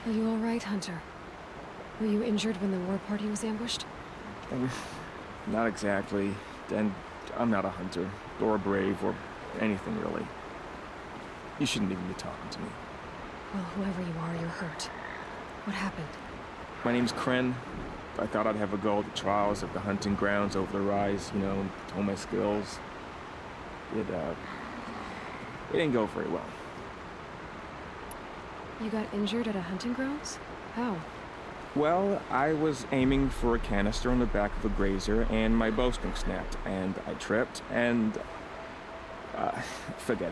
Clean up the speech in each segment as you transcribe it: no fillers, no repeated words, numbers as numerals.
Are you alright, Hunter? Were you injured when the war party was ambushed? Not exactly. And I'm not a hunter, or a brave, or anything really. You shouldn't even be talking to me. Well, whoever you are, you're hurt. What happened? My name's Kren. I thought I'd have a go at the trials of the hunting grounds over the rise, and hone my skills. It didn't go very well. You got injured at a hunting grounds? How? Well, I was aiming for a canister on the back of a grazer, and my bowstring snapped, and I tripped, and... forget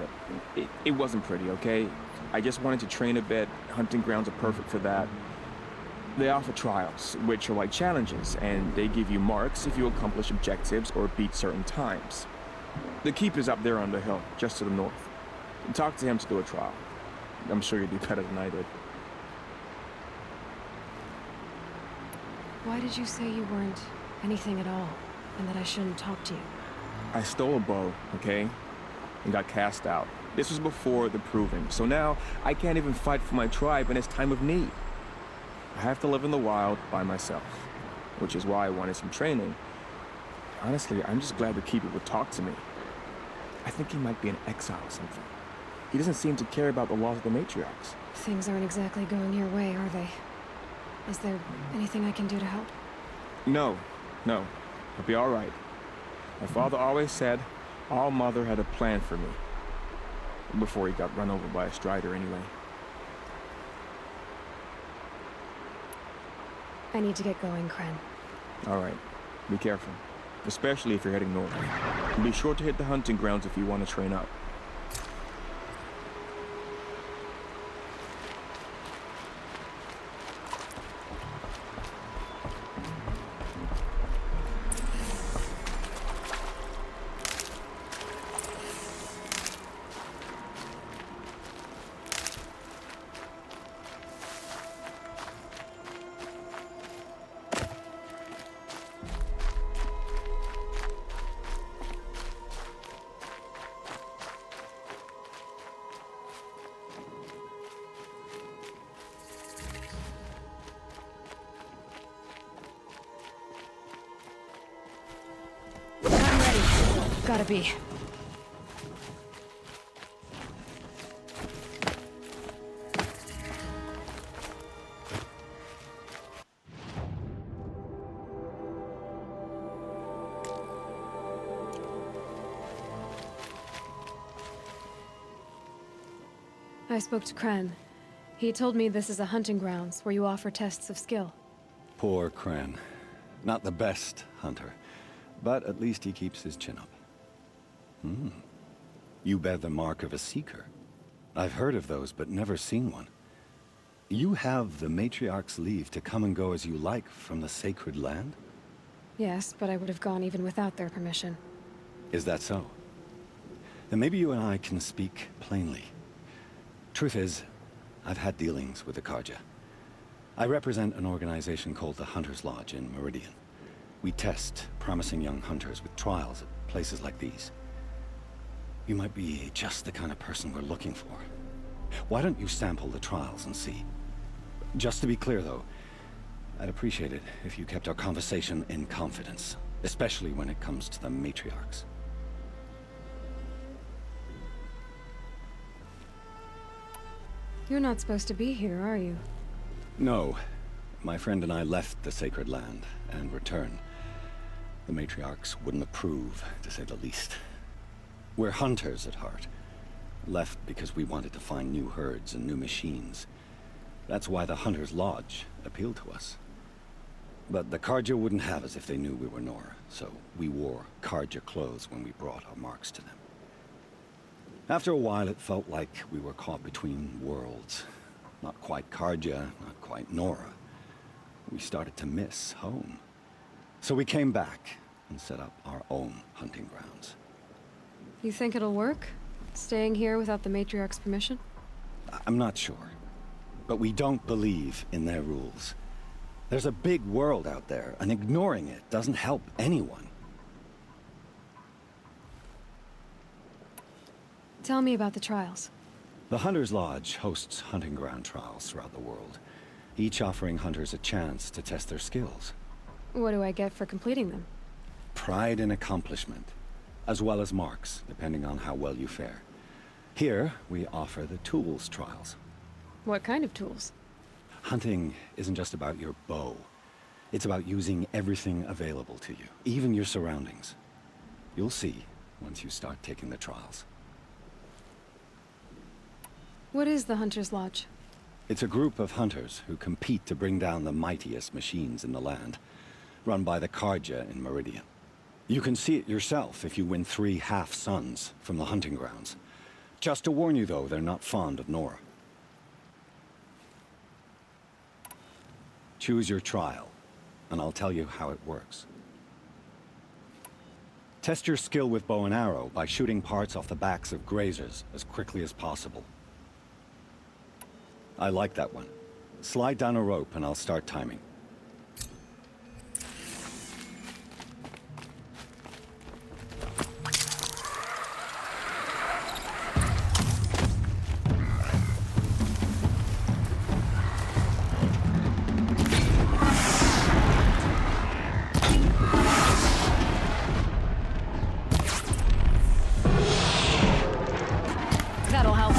it. It wasn't pretty, okay? I just wanted to train a bit. Hunting grounds are perfect for that. They offer trials, which are like challenges, and they give you marks if you accomplish objectives or beat certain times. The keep is up there on the hill, just to the north. Talk to him to do a trial. I'm sure you'd do better than I did. Why did you say you weren't anything at all, and that I shouldn't talk to you? I stole a bow, okay? And got cast out. This was before the proving, so now I can't even fight for my tribe in its time of need. I have to live in the wild by myself, which is why I wanted some training. Honestly, I'm just glad the keeper would talk to me. I think he might be in exile or something. He doesn't seem to care about the laws of the matriarchs. Things aren't exactly going your way, are they? Is there anything I can do to help? No. I'll be all right. My father always said All Mother had a plan for me. Before he got run over by a strider, anyway. I need to get going, Kren. All right. Be careful. Especially if you're heading north. And be sure to hit the hunting grounds if you want to train up. I'm ready. Gotta be. I spoke to Kren. He told me this is a hunting grounds where you offer tests of skill. Poor Kren. Not the best hunter, but at least he keeps his chin up. You bear the mark of a seeker. I've heard of those, but never seen one. You have the matriarch's leave to come and go as you like from the sacred land? Yes, but I would have gone even without their permission. Is that so? Then maybe you and I can speak plainly. Truth is, I've had dealings with the Carja. I represent an organization called the Hunter's Lodge in Meridian. We test promising young hunters with trials at places like these. You might be just the kind of person we're looking for. Why don't you sample the trials and see? Just to be clear, though, I'd appreciate it if you kept our conversation in confidence, especially when it comes to the matriarchs. You're not supposed to be here, are you? No. My friend and I left the sacred land and returned. The matriarchs wouldn't approve, to say the least. We're hunters at heart. Left because we wanted to find new herds and new machines. That's why the Hunter's Lodge appealed to us. But the Carja wouldn't have us if they knew we were Nora, so we wore Carja clothes when we brought our marks to them. After a while, it felt like we were caught between worlds. Not quite Carja, not quite Nora. We started to miss home. So we came back and set up our own hunting grounds. You think it'll work? Staying here without the matriarch's permission? I'm not sure. But we don't believe in their rules. There's a big world out there, and ignoring it doesn't help anyone. Tell me about the trials. The Hunter's Lodge hosts hunting ground trials throughout the world. each offering hunters a chance to test their skills. What do I get for completing them? Pride in accomplishment, as well as marks, depending on how well you fare. Here, we offer the tools trials. What kind of tools? Hunting isn't just about your bow. It's about using everything available to you, even your surroundings. You'll see once you start taking the trials. What is the Hunter's Lodge? It's a group of hunters who compete to bring down the mightiest machines in the land, run by the Carja in Meridian. You can see it yourself if you win 3 half-suns from the hunting grounds. Just to warn you, though, they're not fond of Nora. Choose your trial, and I'll tell you how it works. Test your skill with bow and arrow by shooting parts off the backs of grazers as quickly as possible. I like that one. Slide down a rope and I'll start timing. That'll help.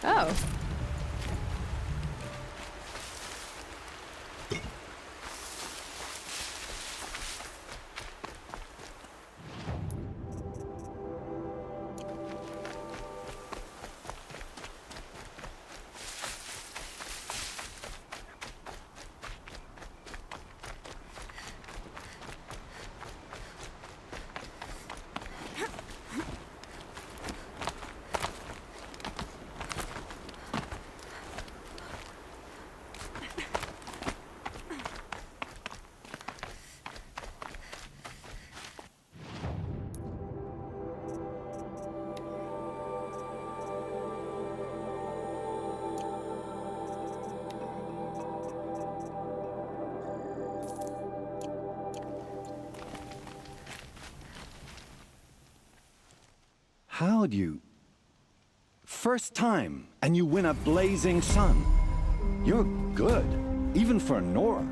Oh. How'd you... First time, and you win a blazing sun. You're good, even for Nora.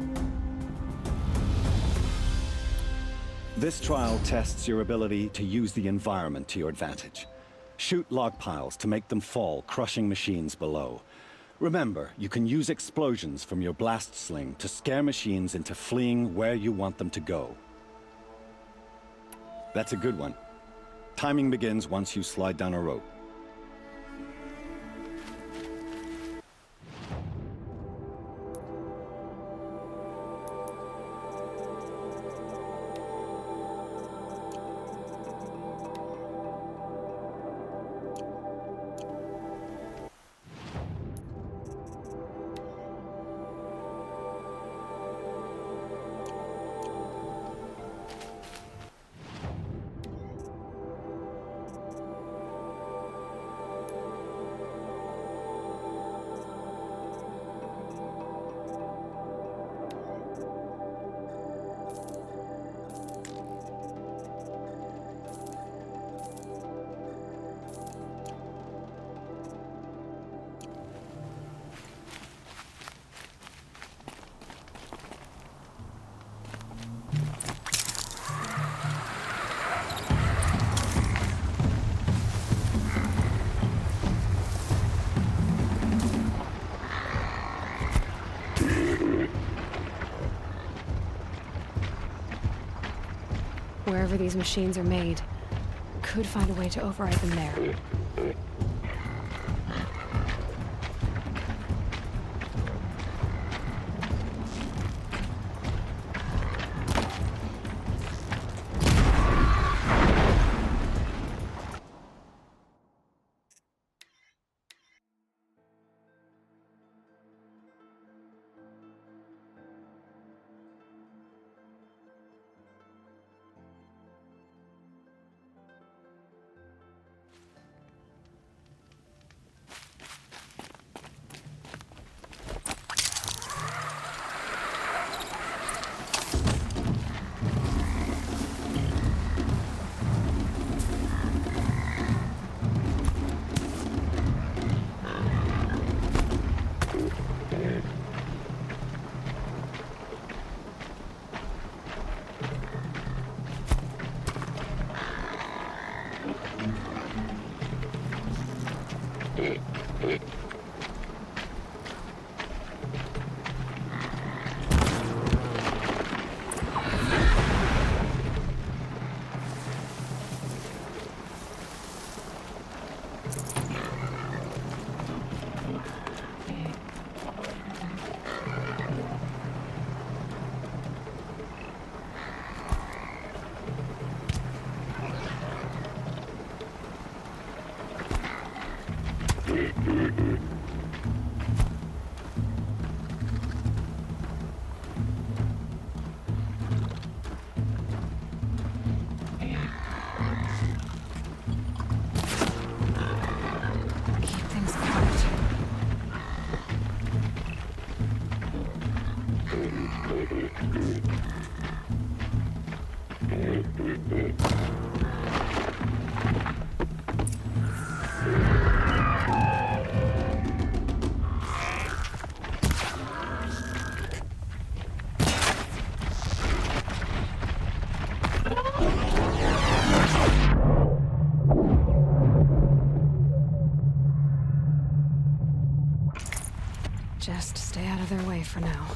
This trial tests your ability to use the environment to your advantage. Shoot log piles to make them fall, crushing machines below. Remember, you can use explosions from your blast sling to scare machines into fleeing where you want them to go. That's a good one. Timing begins once you slide down a rope. Wherever these machines are made, could find a way to override them there. Just stay out of their way for now.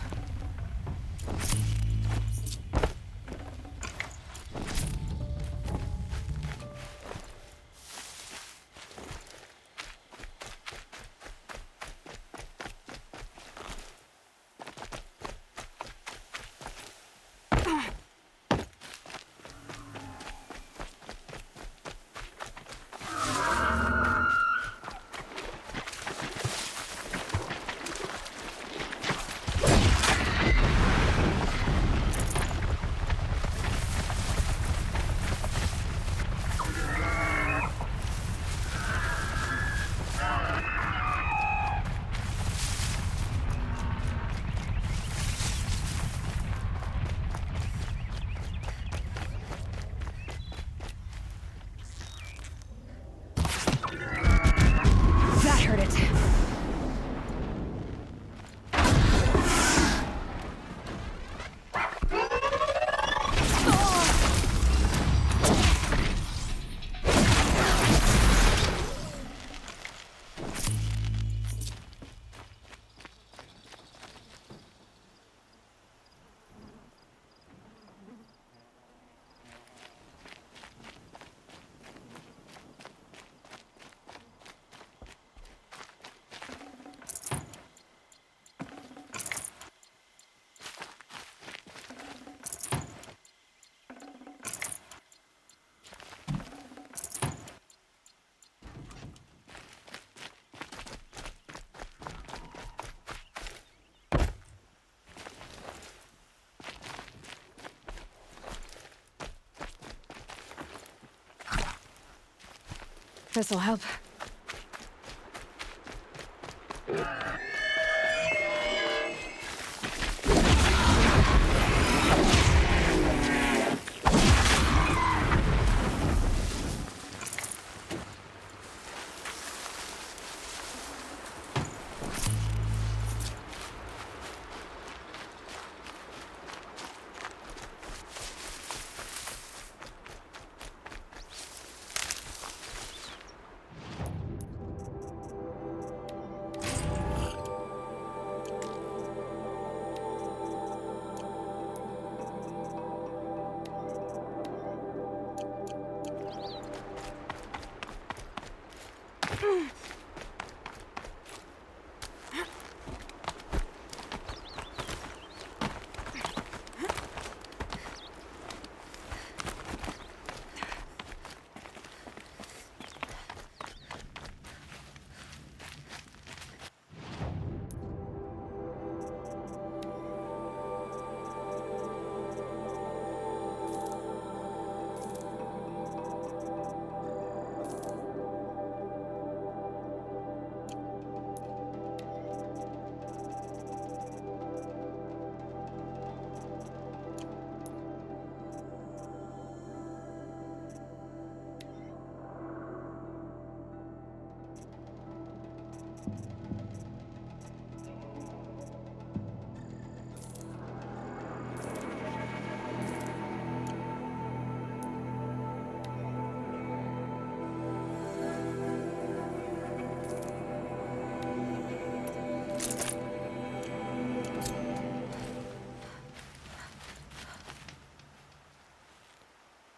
This'll help.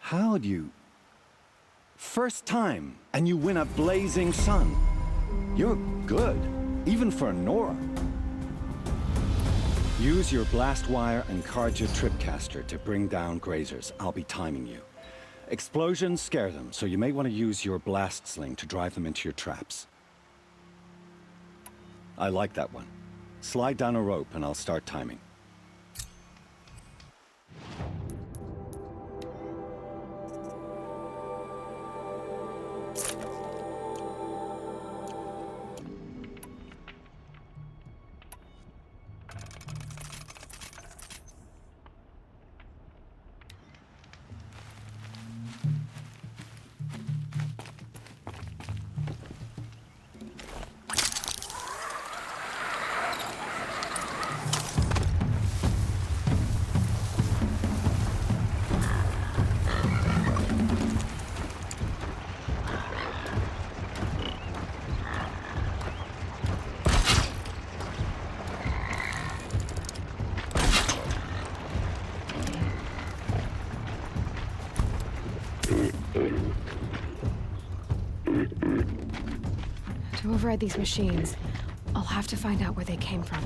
How'd you... First time, and you win a blazing sun. You're good, even for Nora. Use your blast wire and Karja tripcaster to bring down grazers. I'll be timing you. Explosions scare them, so you may want to use your blast sling to drive them into your traps. I like that one. Slide down a rope and I'll start timing. To override these machines, I'll have to find out where they came from.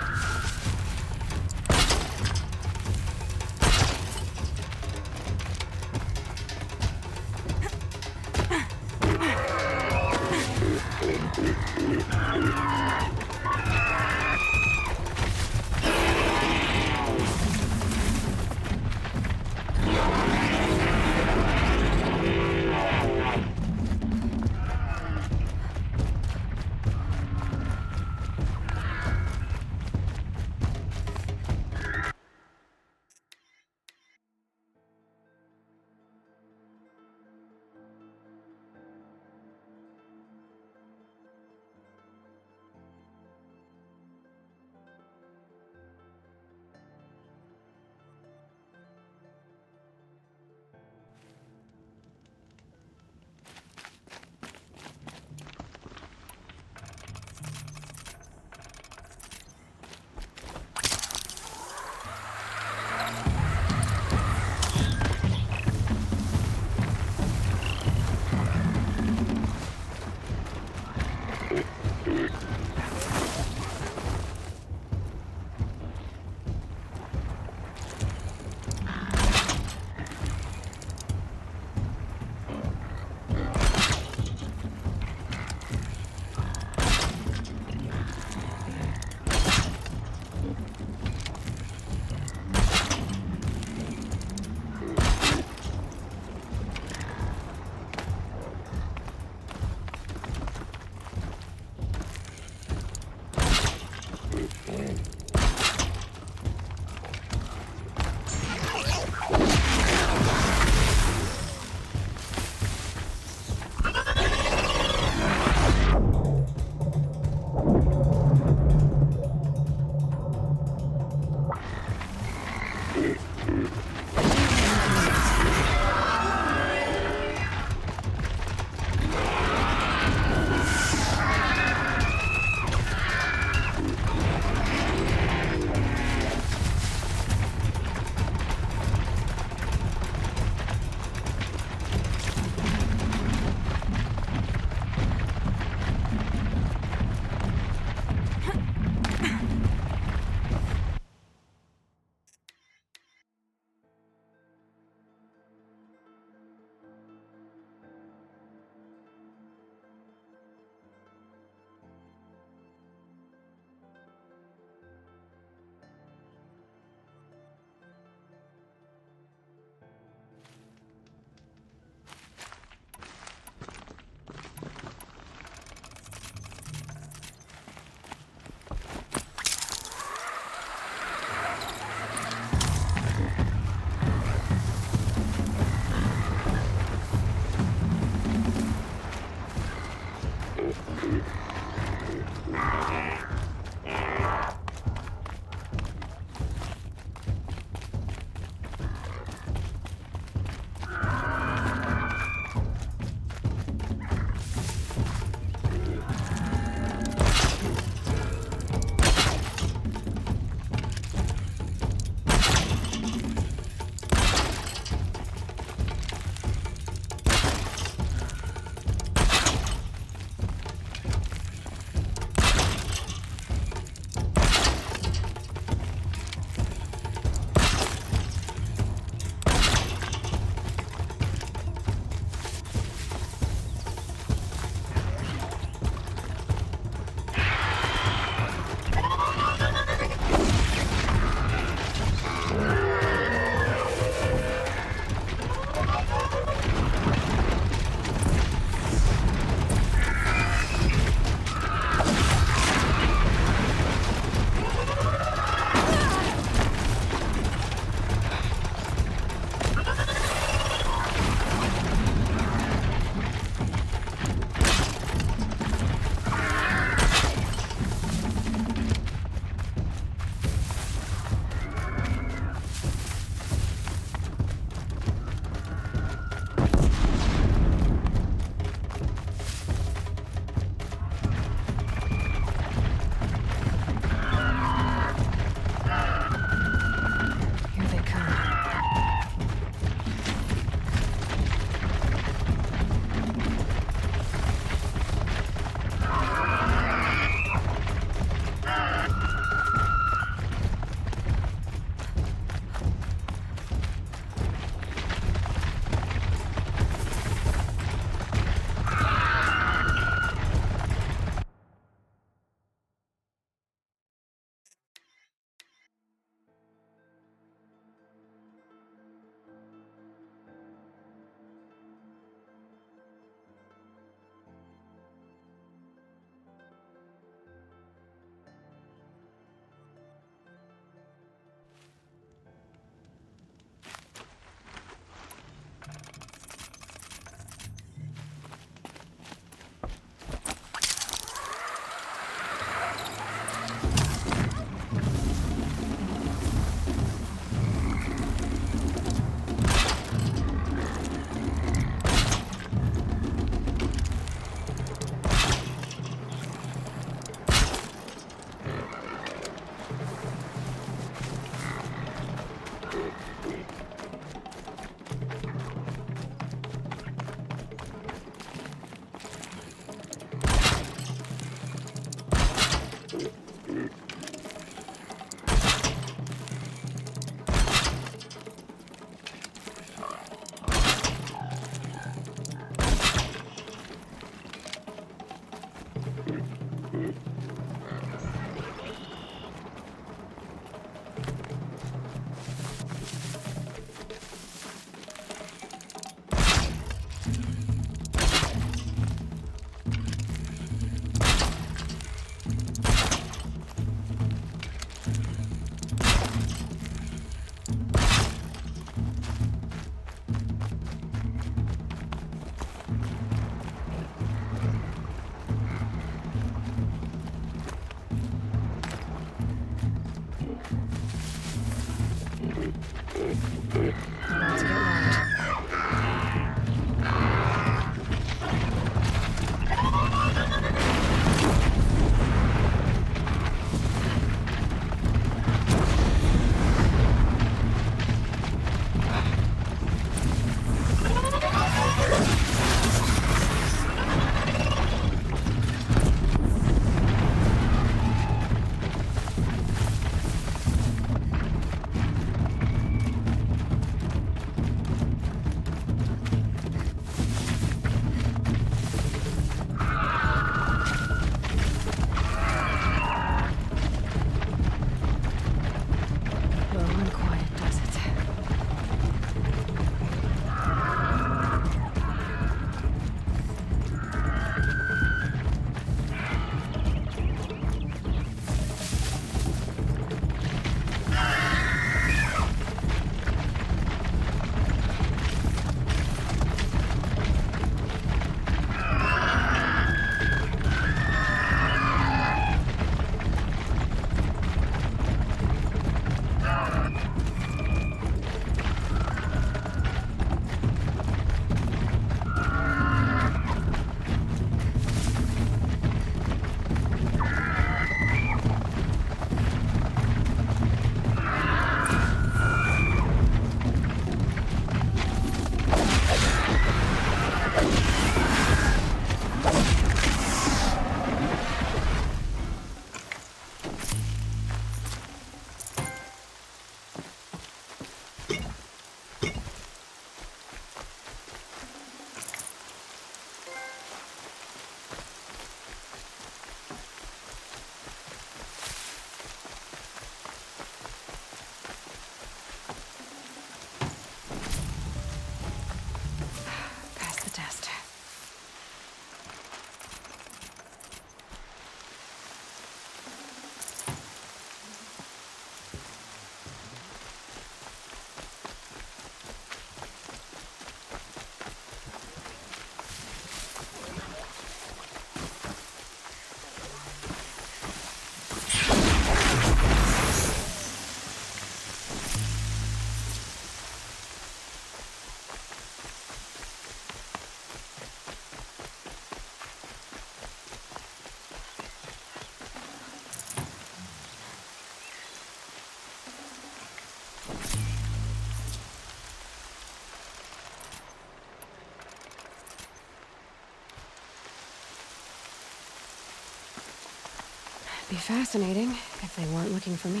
Be fascinating if they weren't looking for me.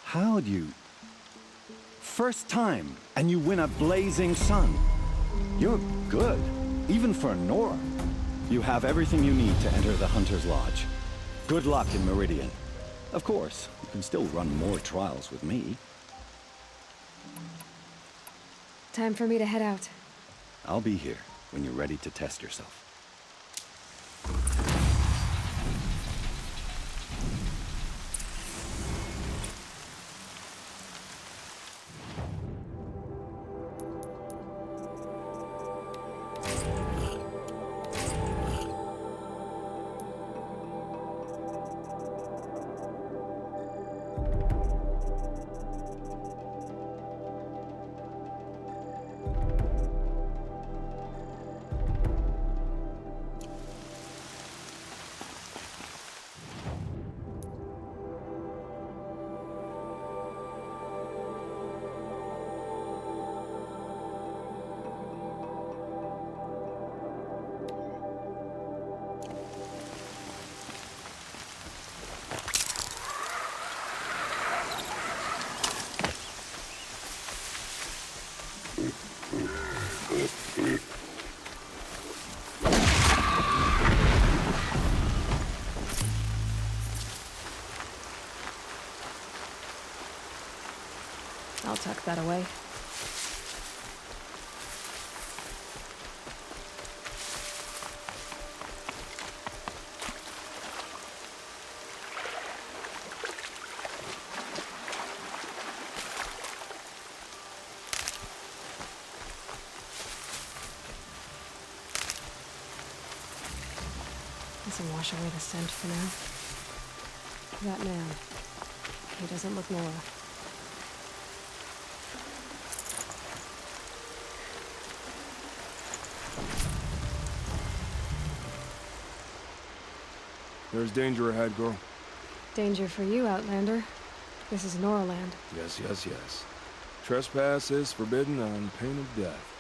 How'd you... First time, and you win a blazing sun. You're good, even for Nora. You have everything you need to enter the Hunter's Lodge. Good luck in Meridian. Of course, you can still run more trials with me. Time for me to head out. I'll be here when you're ready to test yourself. I'll tuck that away. This will wash away the scent for now. That man. He doesn't look Nora. There's danger ahead, girl. Danger for you, Outlander. This is Noraland. Yes, yes, yes. Trespass is forbidden on pain of death.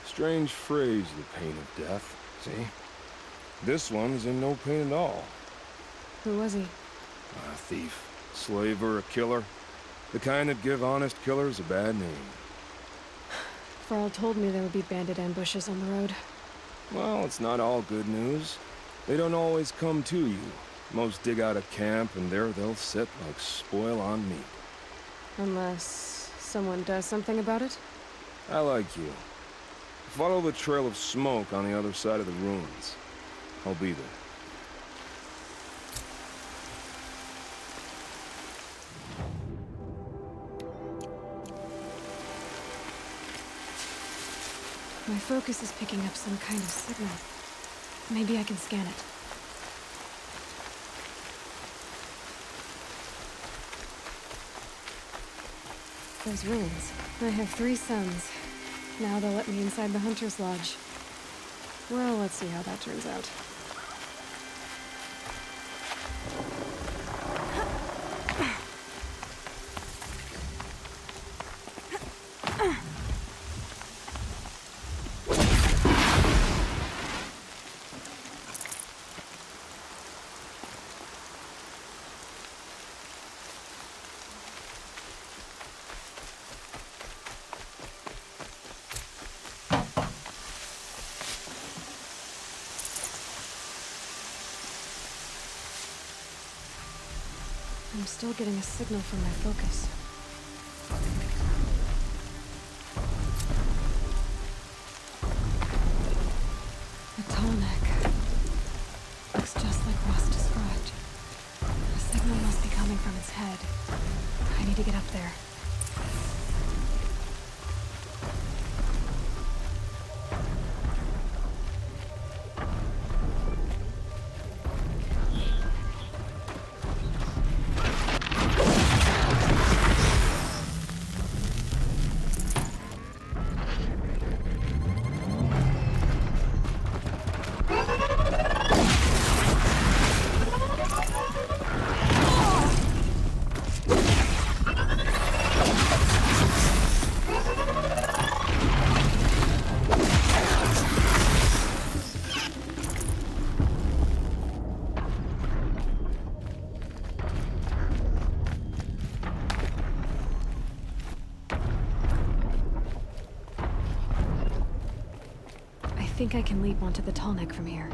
Strange phrase, the pain of death. See? This one's in no pain at all. Who was he? A thief, slaver, a killer. The kind that give honest killers a bad name. Farrell told me there would be bandit ambushes on the road. Well, it's not all good news. They don't always come to you. Most dig out a camp, and there they'll sit like spoil on meat. Unless someone does something about it? I like you. Follow the trail of smoke on the other side of the ruins. I'll be there. My focus is picking up some kind of signal. Maybe I can scan it. Those ruins. I have 3 sons. Now they'll let me inside the Hunter's Lodge. Well, let's see how that turns out. I'm still getting a signal from my focus. A tall neck. Looks just like Ross described. The signal must be coming from its head. I need to get up there. think I can leap onto the tall neck from here.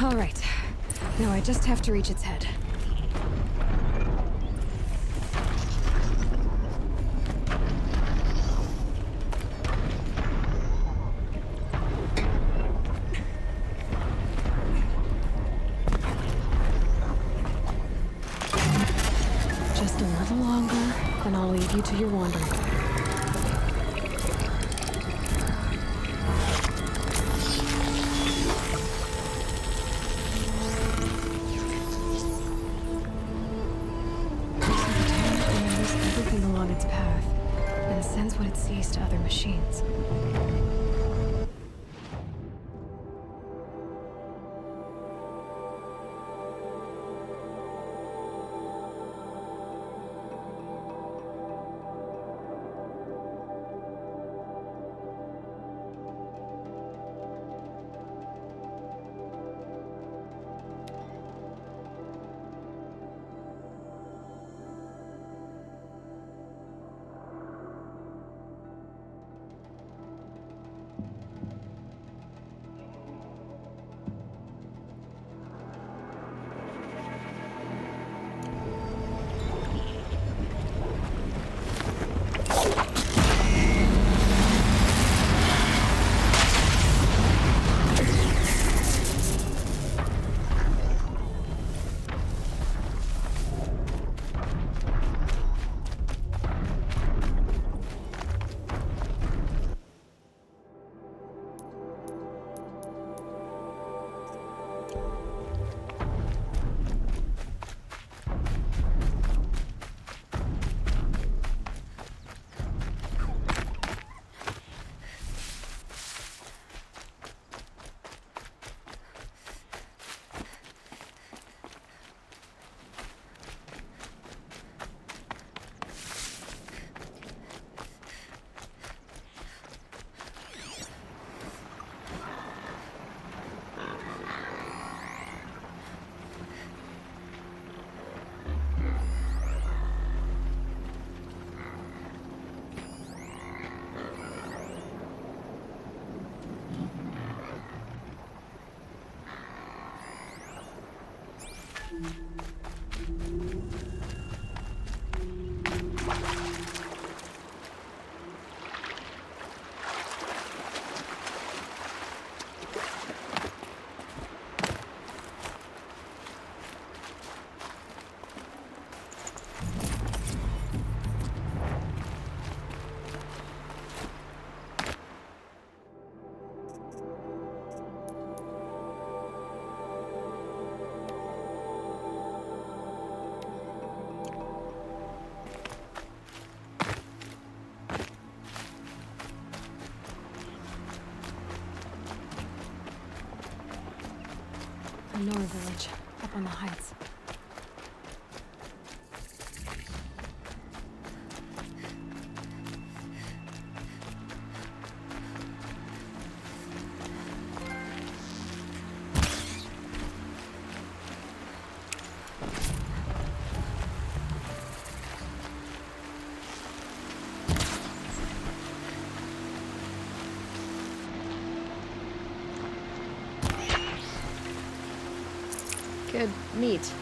All right. Now I just have to reach its head. Just a little longer, then I'll leave you to your wandering. Everything along its path, and sends what it sees to other machines. A Nora village, up on the heights. Good meat.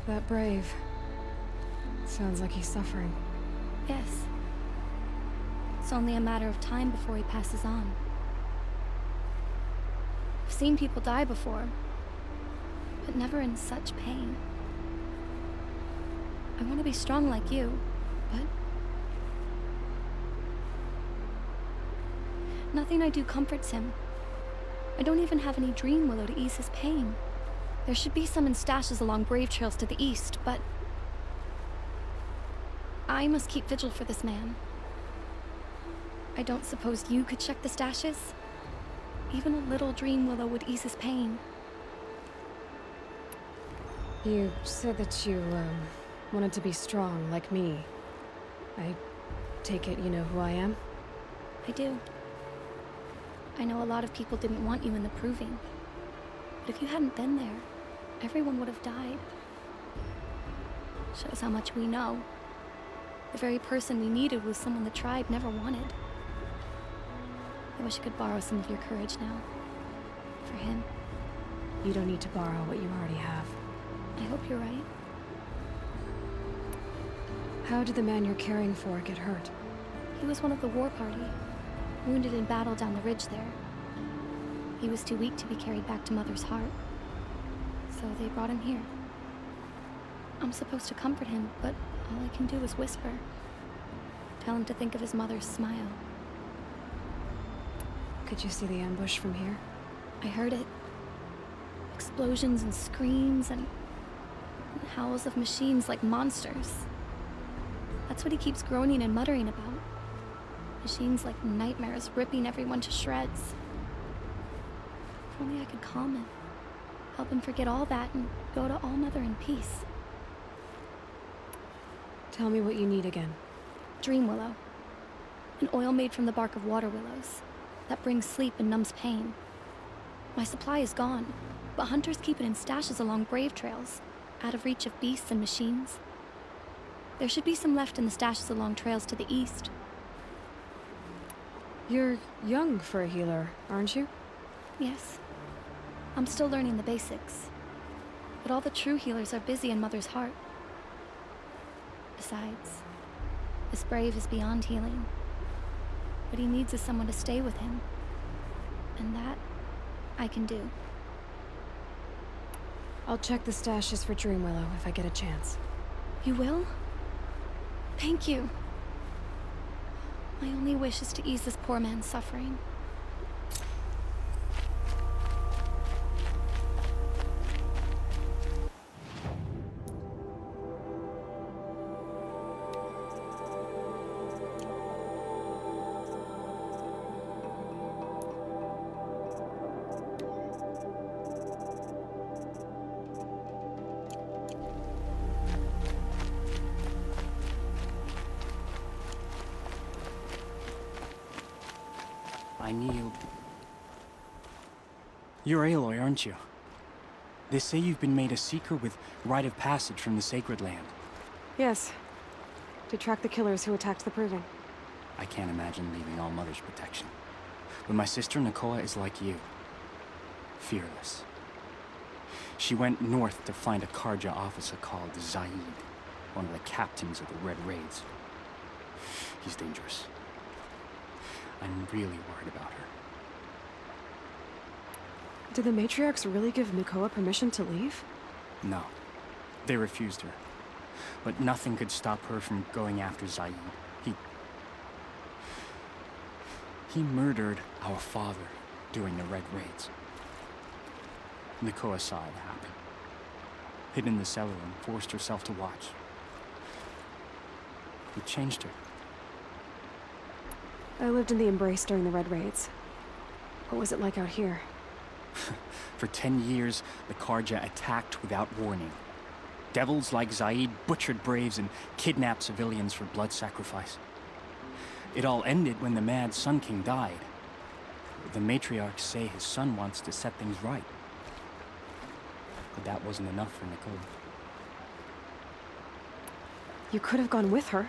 that brave. Sounds like he's suffering. Yes. It's only a matter of time before he passes on. I've seen people die before, but never in such pain. I want to be strong like you, but nothing I do comforts him. I don't even have any dream willow to ease his pain. There should be some in stashes along brave trails to the east, but I must keep vigil for this man. I don't suppose you could check the stashes? Even a little dream willow would ease his pain. You said that you, wanted to be strong, like me. I take it you know who I am? I do. I know a lot of people didn't want you in the proving. But if you hadn't been there, everyone would have died. Shows how much we know. The very person we needed was someone the tribe never wanted. I wish I could borrow some of your courage now. For him. You don't need to borrow what you already have. I hope you're right. How did the man you're caring for get hurt? He was one of the war party, wounded in battle down the ridge there. He was too weak to be carried back to Mother's heart, so they brought him here. I'm supposed to comfort him, but all I can do is whisper. Tell him to think of his mother's smile. Could you see the ambush from here? I heard it. Explosions and screams and howls of machines like monsters. That's what he keeps groaning and muttering about. Machines like nightmares ripping everyone to shreds. If only I could calm him. Help him forget all that and go to All Mother in peace. Tell me what you need again. Dream willow. An oil made from the bark of water willows that brings sleep and numbs pain. My supply is gone, but hunters keep it in stashes along brave trails, out of reach of beasts and machines. There should be some left in the stashes along trails to the east. You're young for a healer, aren't you? Yes. I'm still learning the basics. But all the true healers are busy in Mother's heart. Besides, this brave is beyond healing. What he needs is someone to stay with him. And that, I can do. I'll check the stashes for Dreamwillow if I get a chance. You will? Thank you. My only wish is to ease this poor man's suffering. I kneel. You're Aloy, aren't you? They say you've been made a seeker with rite of passage from the Sacred Land. Yes. To track the killers who attacked the Proving. I can't imagine leaving All Mother's protection. But my sister Nakoa is like you. Fearless. She went north to find a Karja officer called Zaid, one of the captains of the Red Raids. He's dangerous. I'm really worried about her. Did the matriarchs really give Nakoa permission to leave? No. They refused her. But nothing could stop her from going after Zaid. He murdered our father during the Red Raids. Nakoa saw it happen. Hid in the cellar and forced herself to watch. It changed her. I lived in the Embrace during the Red Raids. What was it like out here? For 10 years, the Karja attacked without warning. Devils like Zaid butchered braves and kidnapped civilians for blood sacrifice. It all ended when the mad Sun King died. The matriarchs say his son wants to set things right. But that wasn't enough for Nakoa. You could have gone with her.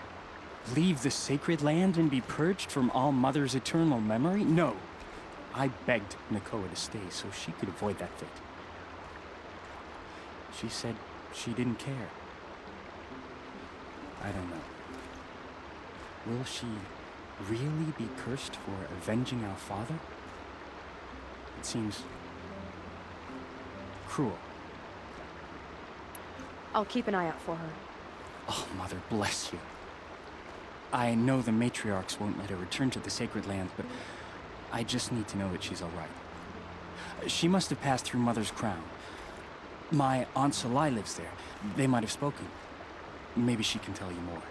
Leave the Sacred Land and be purged from All Mother's eternal memory? No. I begged Nakoa to stay so she could avoid that fate. She said she didn't care. I don't know. Will she really be cursed for avenging our father? It seems cruel. I'll keep an eye out for her. Oh, Mother, bless you. I know the matriarchs won't let her return to the Sacred Land, but I just need to know that she's all right. She must have passed through Mother's crown. My Aunt Salai lives there. They might have spoken. Maybe she can tell you more.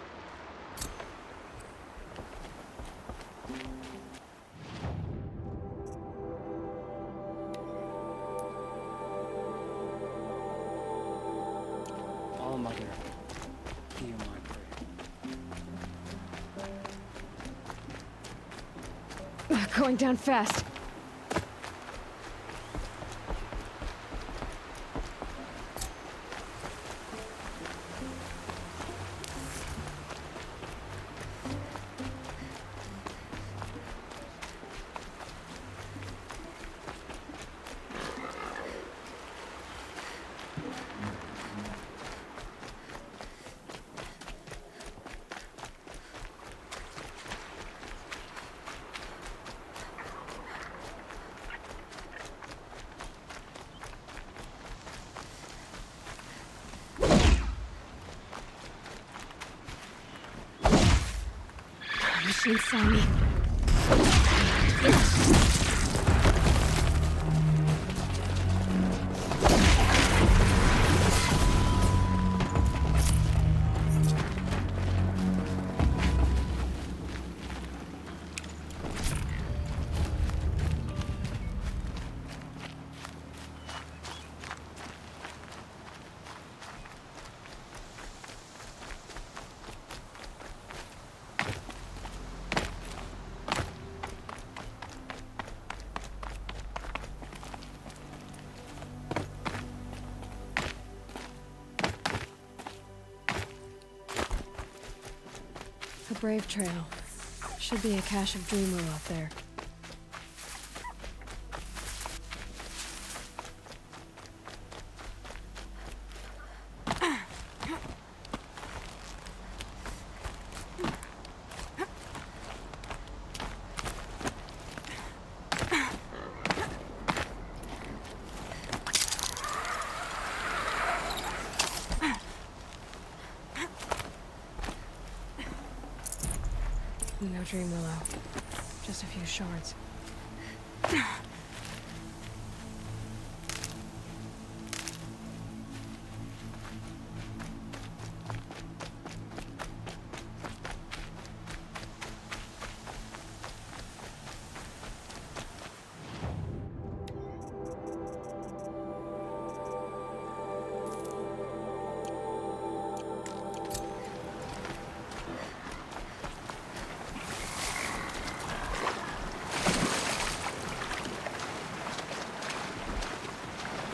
All Mother, hear my prayer. Going down fast. Machine saw me. A brave trail. Should be a cache of dream willow up there. No dream willow. Just a few shards.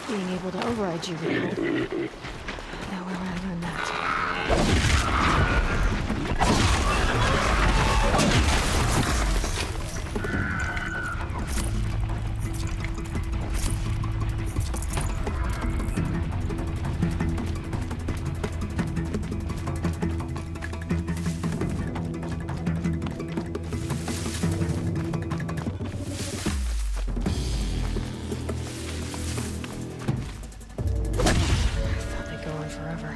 Being able to override you would help. Now where would I learn that? Thought they'd go on forever.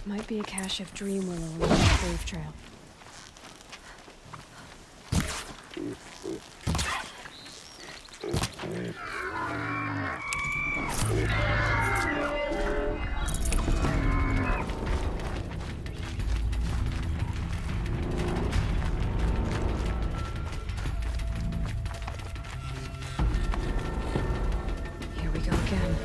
Might be a cache of dream willow along the brave trail. Here we go again.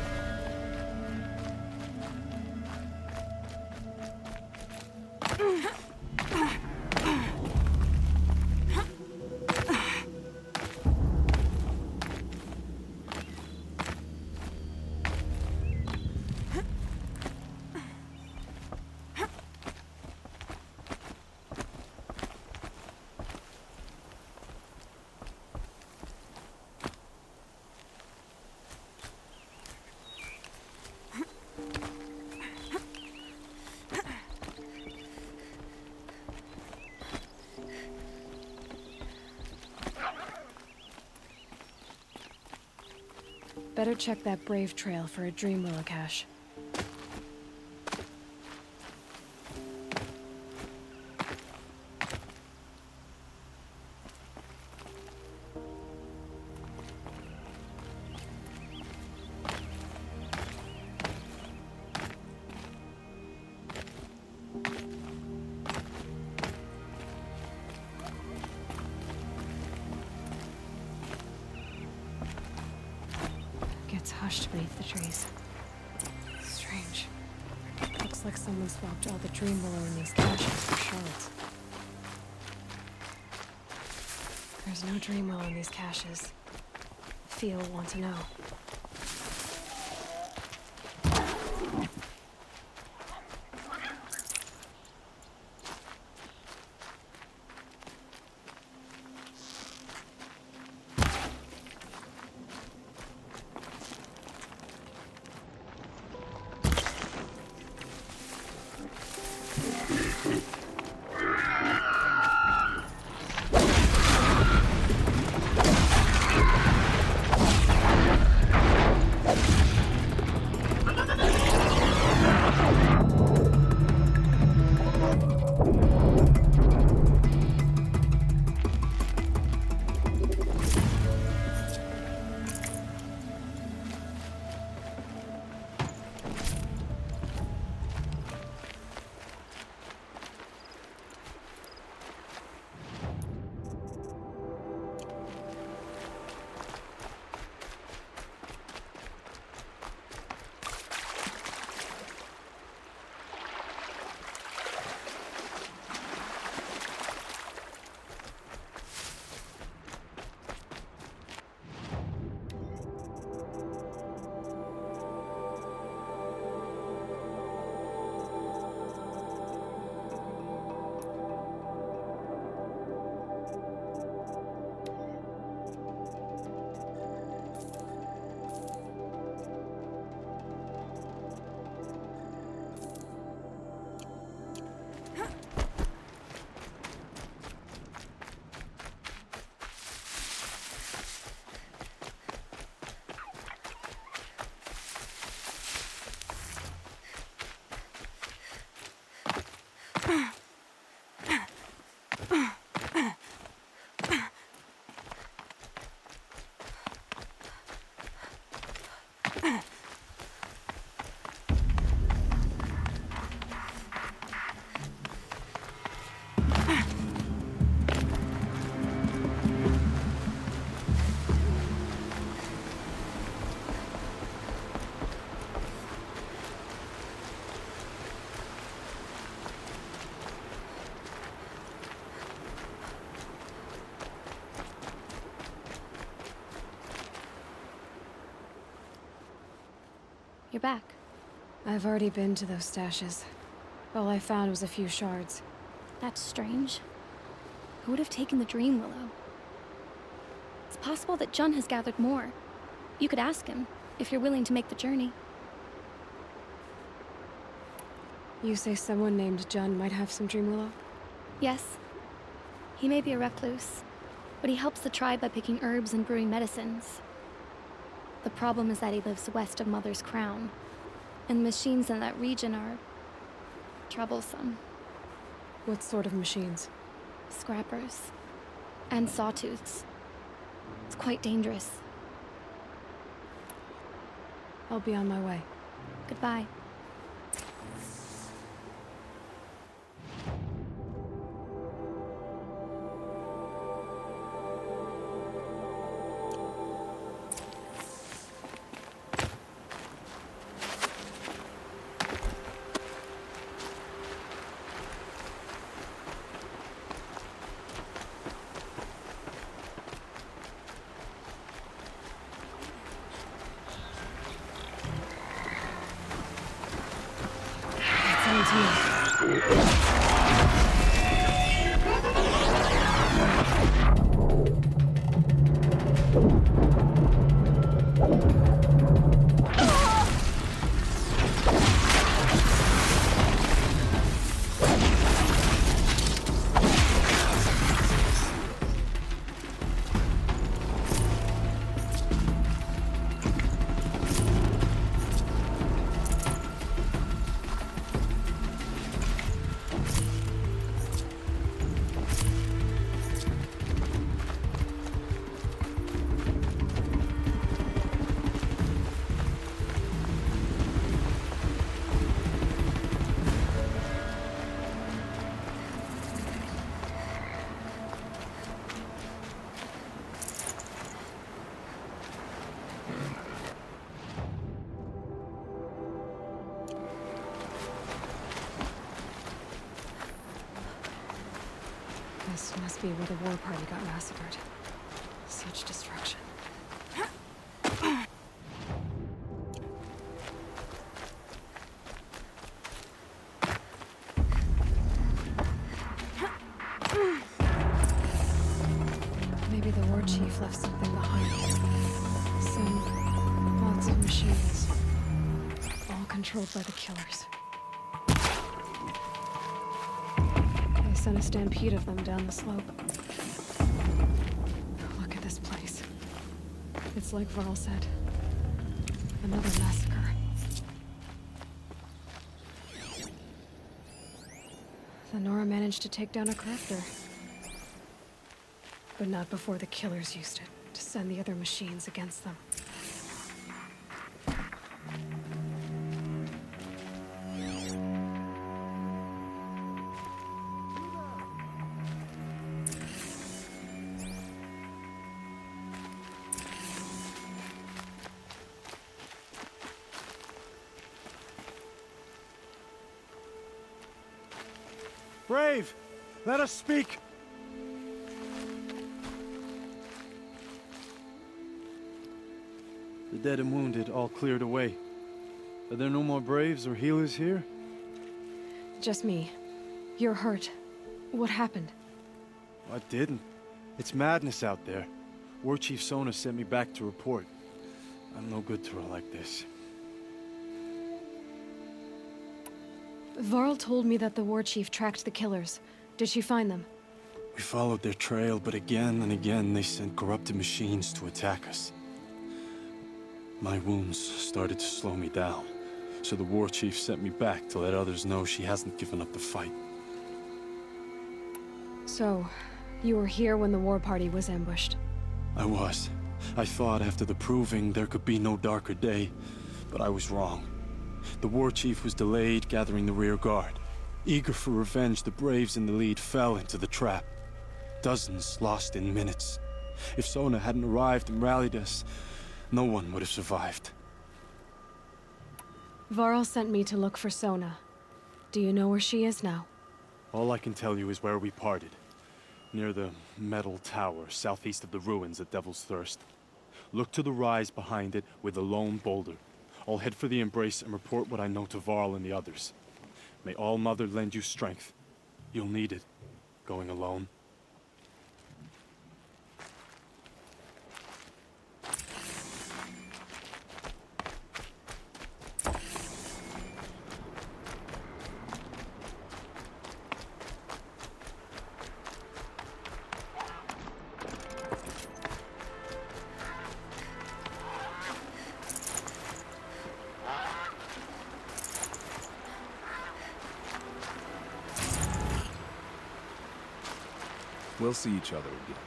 Better check that Brave Trail for a Dreamwillow cache. Gets hushed beneath the trees. Strange. Looks like someone swapped all the Dreamwillow in these caches for shards. There's no Dreamwillow in these caches. Feel want to know. You're back. I've already been to those stashes. All I found was a few shards. That's strange. Who would have taken the Dreamwillow? It's possible that Jun has gathered more. You could ask him, if you're willing to make the journey. You say someone named Jun might have some Dreamwillow? Yes. He may be a recluse, but he helps the tribe by picking herbs and brewing medicines. The problem is that he lives west of Mother's Crown, and the machines in that region are troublesome. What sort of machines? Scrappers. And sawtooths. It's quite dangerous. I'll be on my way. Goodbye. This must be where the war party got massacred. Such destruction. Maybe the war chief left something behind. Lots of machines. All controlled by the killers. They sent a stampede of them down the slope. Look at this place. It's like Varl said. Another massacre. The Nora managed to take down a corruptor. But not before the killers used it to send the other machines against them. Brave! Let us speak! The dead and wounded all cleared away. Are there no more Braves or healers here? Just me. You're hurt. What happened? I didn't. It's madness out there. War Chief Sona sent me back to report. I'm no good to her like this. Varl told me that the war chief tracked the killers. Did she find them? We followed their trail, but again and again they sent corrupted machines to attack us. My wounds started to slow me down, so the war chief sent me back to let others know she hasn't given up the fight. So, you were here when the war party was ambushed? I was. I thought after the proving there could be no darker day, but I was wrong. The war chief was delayed gathering the rear guard. Eager for revenge, the Braves in the lead fell into the trap. Dozens lost in minutes. If Sona hadn't arrived and rallied us, no one would have survived. Varl sent me to look for Sona. Do you know where she is now? All I can tell you is where we parted. Near the metal tower, southeast of the ruins at Devil's Thirst. Look to the rise behind it with a lone boulder. I'll head for the embrace and report what I know to Varl and the others. May All Mother lend you strength. You'll need it, going alone. We'll see each other again.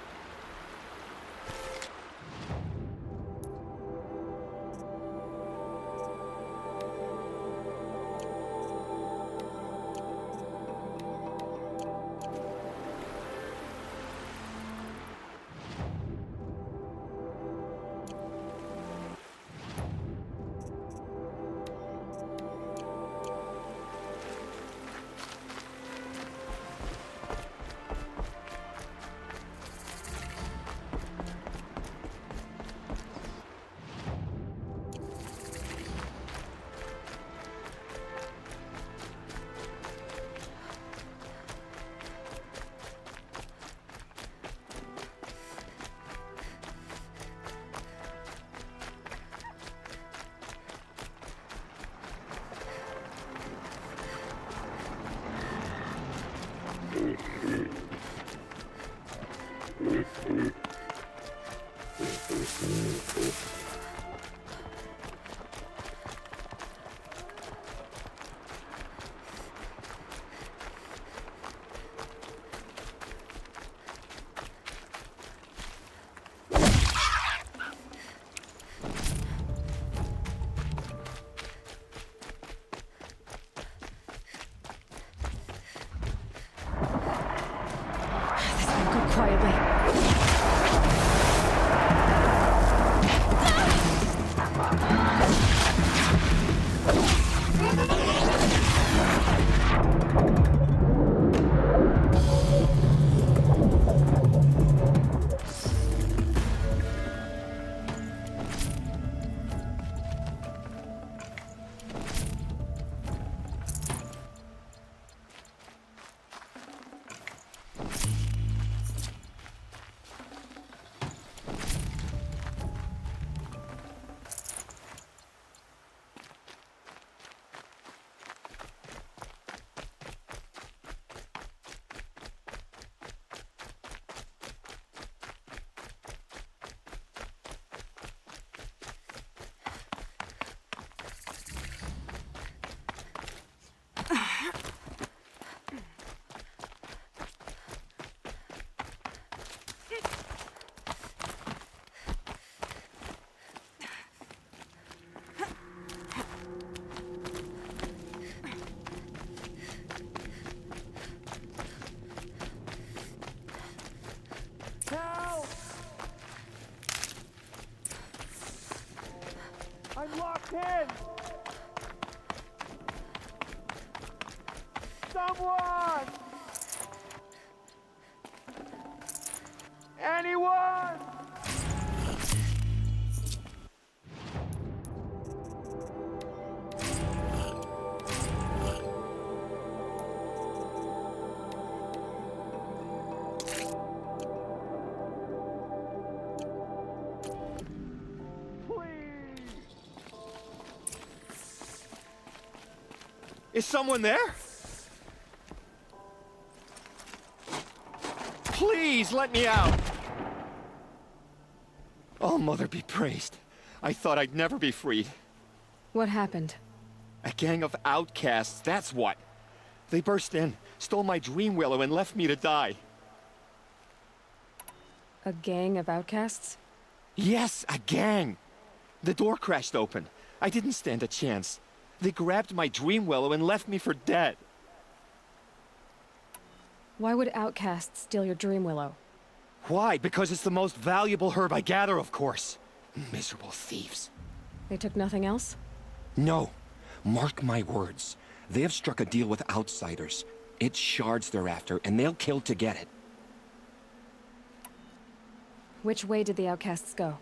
Someone! Anyone! Is someone there? Please let me out! Oh, Mother be praised. I thought I'd never be freed. What happened? A gang of outcasts, that's what. They burst in, stole my dream willow, and left me to die. A gang of outcasts? Yes, a gang! The door crashed open. I didn't stand a chance. They grabbed my dream willow and left me for dead. Why would outcasts steal your dream willow? Why? Because it's the most valuable herb I gather, of course. Miserable thieves. They took nothing else? No. Mark my words. They have struck a deal with outsiders. It's shards they're after, and they'll kill to get it. Which way did the outcasts go?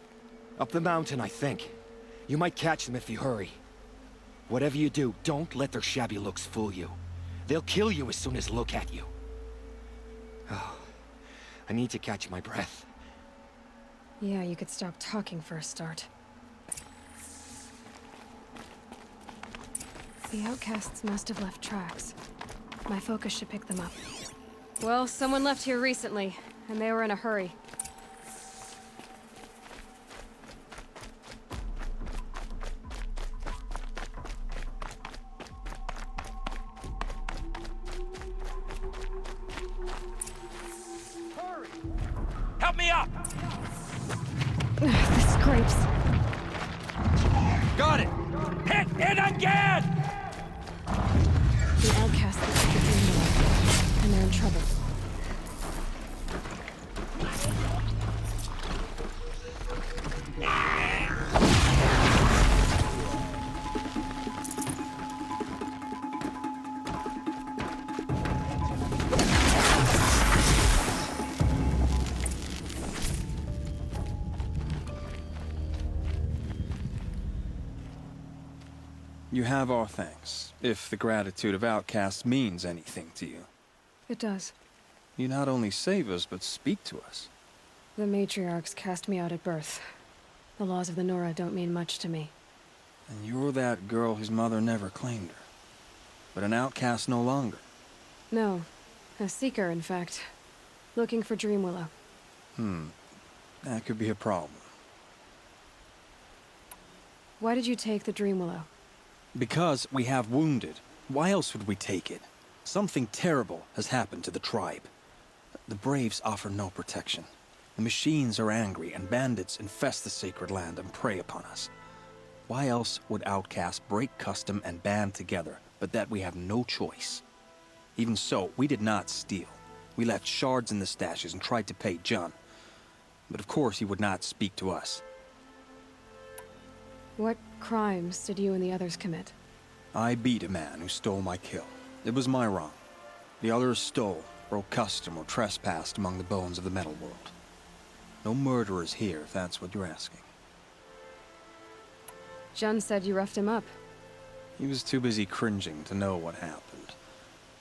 Up the mountain, I think. You might catch them if you hurry. Whatever you do, don't let their shabby looks fool you. They'll kill you as soon as look at you. Oh, I need to catch my breath. Yeah, you could stop talking for a start. The outcasts must have left tracks. My focus should pick them up. Well, someone left here recently, and they were in a hurry. Help me up! The scrapes. Got it! Hit it again! The outcasts took the dream willow, and they're in trouble. You have our thanks, if the gratitude of outcasts means anything to you. It does. You not only save us, but speak to us. The matriarchs cast me out at birth. The laws of the Nora don't mean much to me. And you're that girl whose mother never claimed her. But an outcast no longer. No. A seeker, in fact. Looking for Dream Willow. That could be a problem. Why did you take the Dream Willow? Because we have wounded. Why else would we take it? Something terrible has happened to the tribe. The Braves offer no protection. The machines are angry, and bandits infest the sacred land and prey upon us. Why else would outcasts break custom and band together, but that we have no choice? Even so, we did not steal. We left shards in the stashes and tried to pay John. But of course he would not speak to us. What crimes did you and the others commit? I beat a man who stole my kill. It was my wrong. The others stole, broke custom, or trespassed among the bones of the metal world. No murderers here, if that's what you're asking. Jun said you roughed him up. He was too busy cringing to know what happened.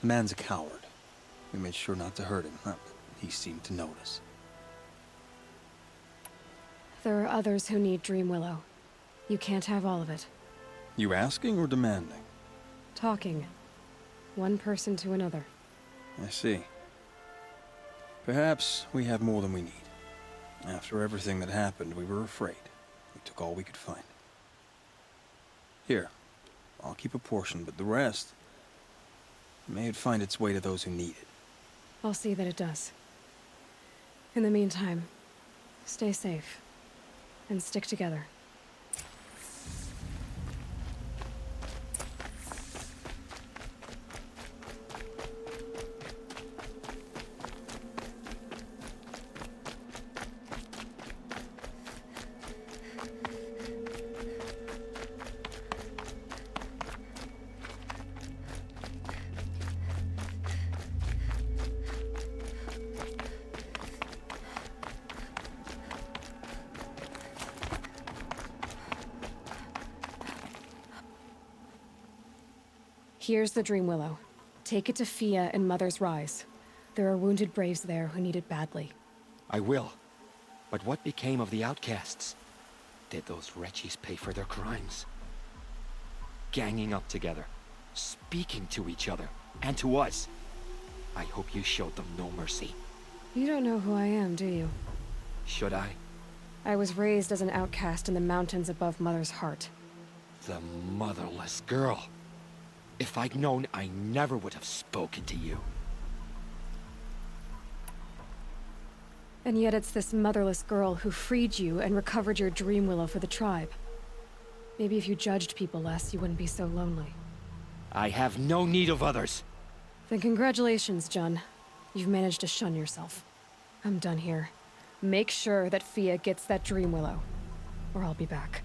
The man's a coward. We made sure not to hurt him, but he seemed to notice. There are others who need Dream Willow. You can't have all of it. You asking or demanding? Talking. One person to another. I see. Perhaps we have more than we need. After everything that happened, we were afraid. We took all we could find. Here, I'll keep a portion, but the rest... may it find its way to those who need it. I'll see that it does. In the meantime, stay safe. And stick together. Here's the Dream Willow. Take it to Fia and Mother's Rise. There are wounded Braves there who need it badly. I will. But what became of the outcasts? Did those wretches pay for their crimes? Ganging up together, speaking to each other, and to us. I hope you showed them no mercy. You don't know who I am, do you? Should I? I was raised as an outcast in the mountains above Mother's Heart. The motherless girl. If I'd known, I never would have spoken to you. And yet it's this motherless girl who freed you and recovered your Dream Willow for the tribe. Maybe if you judged people less, you wouldn't be so lonely. I have no need of others. Then congratulations, Jun. You've managed to shun yourself. I'm done here. Make sure that Fia gets that Dream Willow, or I'll be back.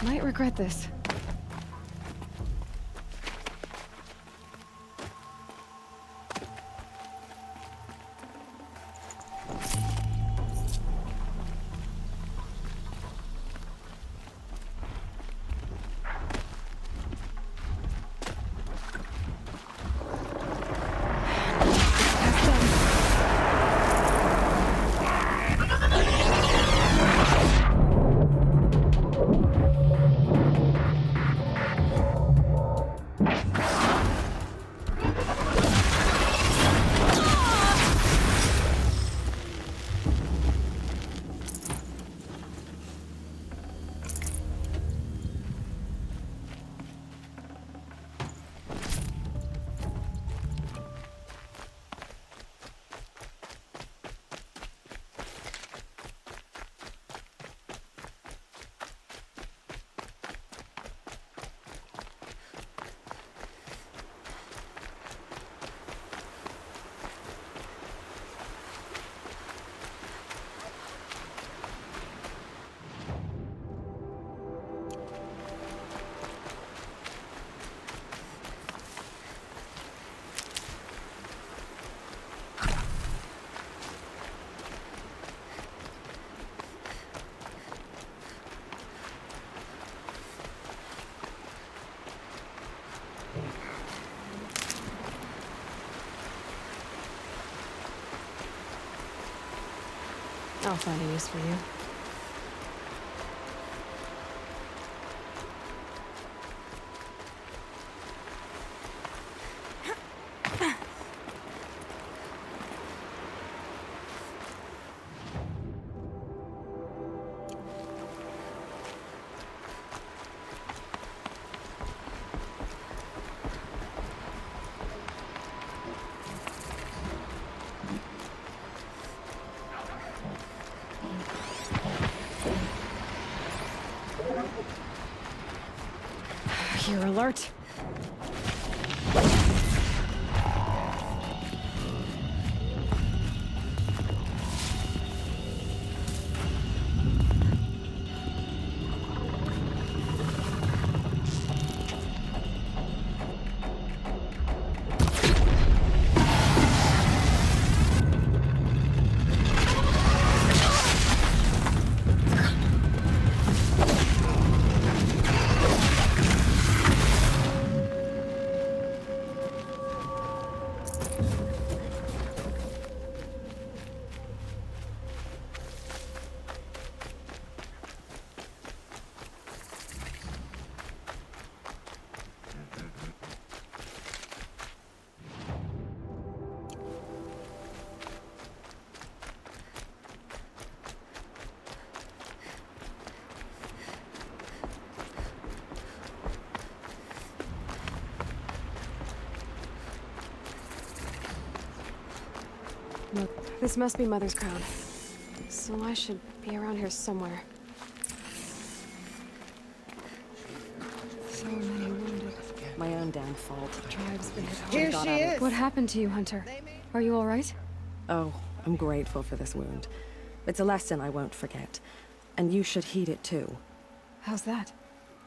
Might regret this. I'll find a use for you. You're alert. Look, this must be Mother's crown. So I should be around here somewhere. So many wounded. My own damn fault. The tribe's been hit hard. Here she is. What happened to you, Hunter? Are you all right? Oh, I'm grateful for this wound. It's a lesson I won't forget. And you should heed it too. How's that?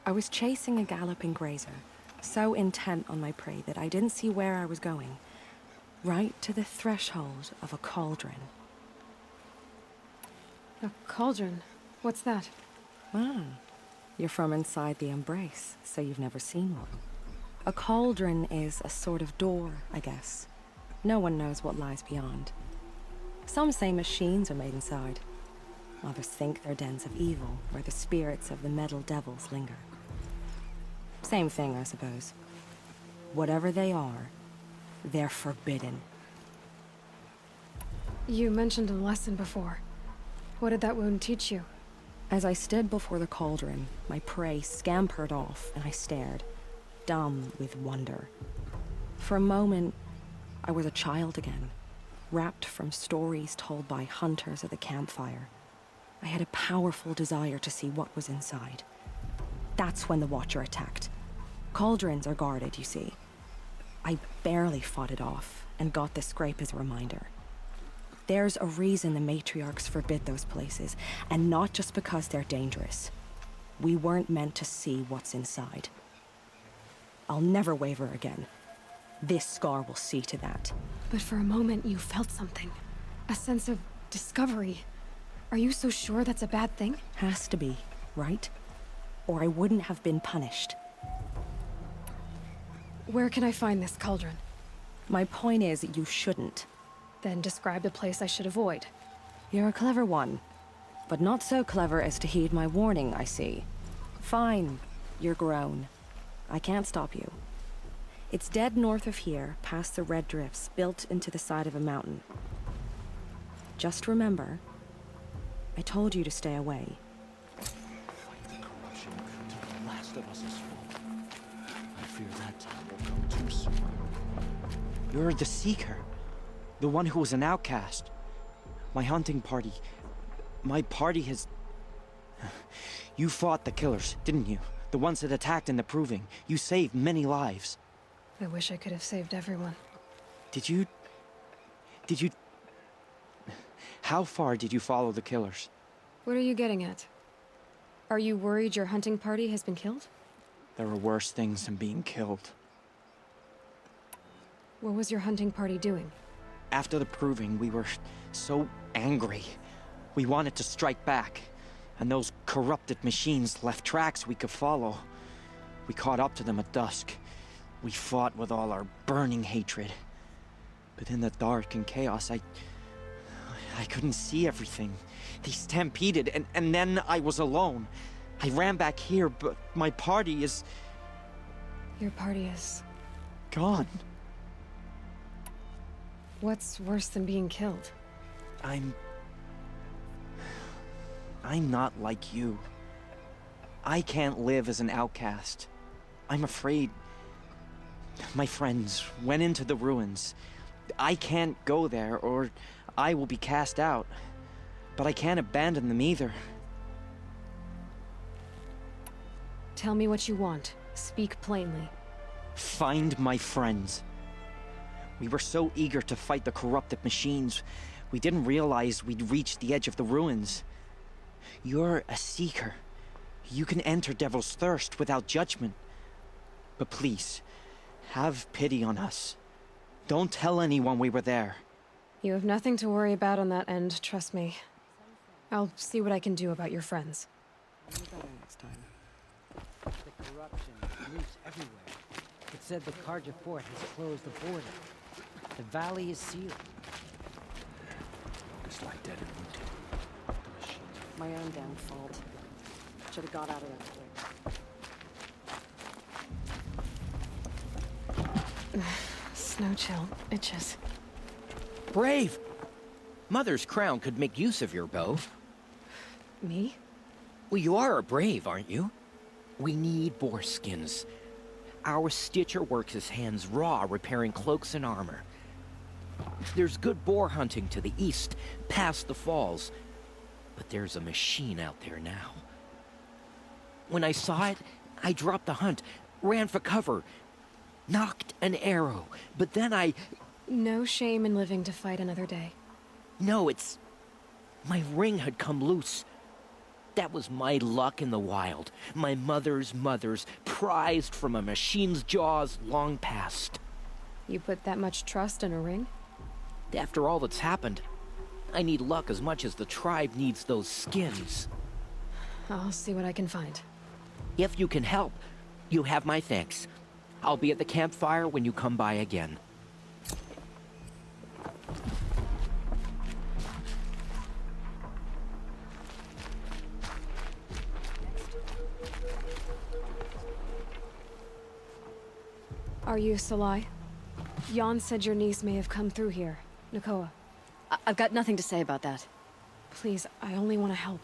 I was chasing a galloping grazer, so intent on my prey that I didn't see where I was going. Right to the threshold of a cauldron. A cauldron? What's that? Ah, you're from inside the Embrace, so you've never seen one. A cauldron is a sort of door, I guess. No one knows what lies beyond. Some say machines are made inside. Others think they're dens of evil, where the spirits of the metal devils linger. Same thing, I suppose. Whatever they are, they're forbidden. You mentioned a lesson before. What did that wound teach you? As I stood before the cauldron, my prey scampered off, and I stared, dumb with wonder. For a moment, I was a child again, wrapped from stories told by hunters at the campfire. I had a powerful desire to see what was inside. That's when the Watcher attacked. Cauldrons are guarded, you see. I barely fought it off, and got the scrape as a reminder. There's a reason the matriarchs forbid those places, and not just because they're dangerous. We weren't meant to see what's inside. I'll never waver again. This scar will see to that. But for a moment, you felt something. A sense of discovery. Are you so sure that's a bad thing? Has to be, right? Or I wouldn't have been punished. Where can I find this cauldron? My point is, you shouldn't. Then describe the place I should avoid. You're a clever one. But not so clever as to heed my warning, I see. Fine, you're grown. I can't stop you. It's dead north of here, past the red drifts, built into the side of a mountain. Just remember, I told you to stay away. Fight the corruption till the last of us is full. I fear that time will come too soon. You're the Seeker. The one who was an outcast. My hunting party. My party has... You fought the killers, didn't you? The ones that attacked in the Proving. You saved many lives. I wish I could have saved everyone. Did you... How far did you follow the killers? What are you getting at? Are you worried your hunting party has been killed? There are worse things than being killed. What was your hunting party doing? After the Proving, we were so angry. We wanted to strike back. And those corrupted machines left tracks we could follow. We caught up to them at dusk. We fought with all our burning hatred. But in the dark and chaos, I couldn't see everything. They stampeded, and then I was alone. I ran back here, but my party is... Your party is... gone. What's worse than being killed? I'm not like you. I can't live as an outcast. I'm afraid. My friends went into the ruins. I can't go there, or I will be cast out. But I can't abandon them either. Tell me what you want. Speak plainly. Find my friends. We were so eager to fight the corrupted machines, we didn't realize we'd reached the edge of the ruins. You're a Seeker. You can enter Devil's Thirst without judgment. But please, have pity on us. Don't tell anyone we were there. You have nothing to worry about on that end, trust me. I'll see what I can do about your friends. Next time. The corruption moves everywhere. It said the Karja fort has closed the border. The valley is sealed. It's like dead and wounded. The machines My own damn fault. Should have got out of there quick. Snow chill itches. Brave! Mother's crown could make use of your bow. Me? Well, you are a brave, aren't you? We need boar skins. Our stitcher works his hands raw repairing cloaks and armor. There's good boar hunting to the east, past the falls. But there's a machine out there now. When I saw it, I dropped the hunt, ran for cover, knocked an arrow, but then I... No shame in living to fight another day. No, it's... my ring had come loose. That was my luck in the wild. My mother's prized from a machine's jaws long past. You put that much trust in a ring? After all that's happened, I need luck as much as the tribe needs those skins. I'll see what I can find. If you can help, you have my thanks. I'll be at the campfire when you come by again. Are you Salai? Jan said your niece may have come through here. Nakoa. I've got nothing to say about that. Please, I only want to help.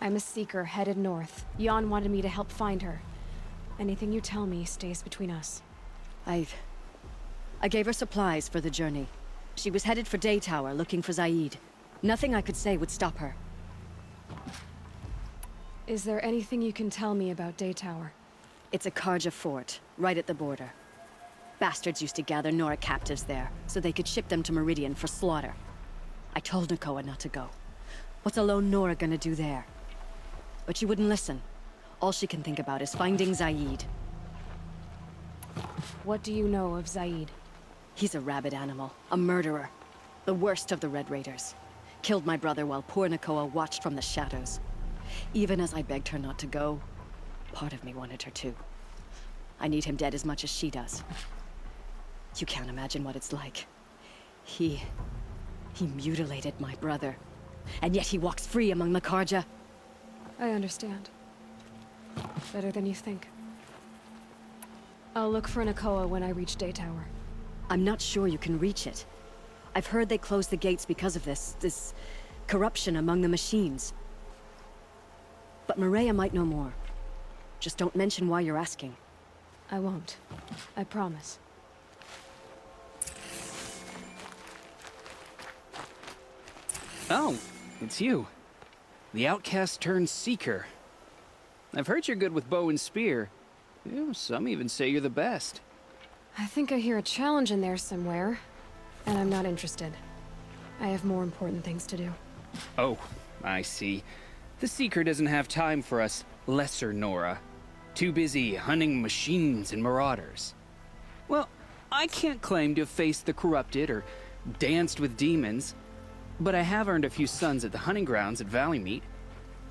I'm a seeker headed north. Jan wanted me to help find her. Anything you tell me stays between us. I gave her supplies for the journey. She was headed for Day Tower, looking for Zaid. Nothing I could say would stop her. Is there anything you can tell me about Day Tower? It's a Karja fort, right at the border. Bastards used to gather Nora captives there, so they could ship them to Meridian for slaughter. I told Nakoa not to go. What's a lone Nora gonna do there? But she wouldn't listen. All she can think about is finding Zaid. What do you know of Zaid? He's a rabid animal, a murderer. The worst of the Red Raiders. Killed my brother while poor Nakoa watched from the shadows. Even as I begged her not to go, part of me wanted her to. I need him dead as much as she does. You can't imagine what it's like. He mutilated my brother. And yet he walks free among the Karja. I understand. Better than you think. I'll look for Nakoa when I reach Day Tower. I'm not sure you can reach it. I've heard they closed the gates because of this corruption among the machines. But Maria might know more. Just don't mention why you're asking. I won't. I promise. Oh, it's you. The outcast turned seeker. I've heard you're good with bow and spear. Some even say you're the best. I think I hear a challenge in there somewhere, and I'm not interested. I have more important things to do. Oh, I see. The Seeker doesn't have time for us lesser Nora. Too busy hunting machines and marauders. Well, I can't claim to have faced the corrupted or danced with demons, but I have earned a few sons at the hunting grounds at Valleymeet.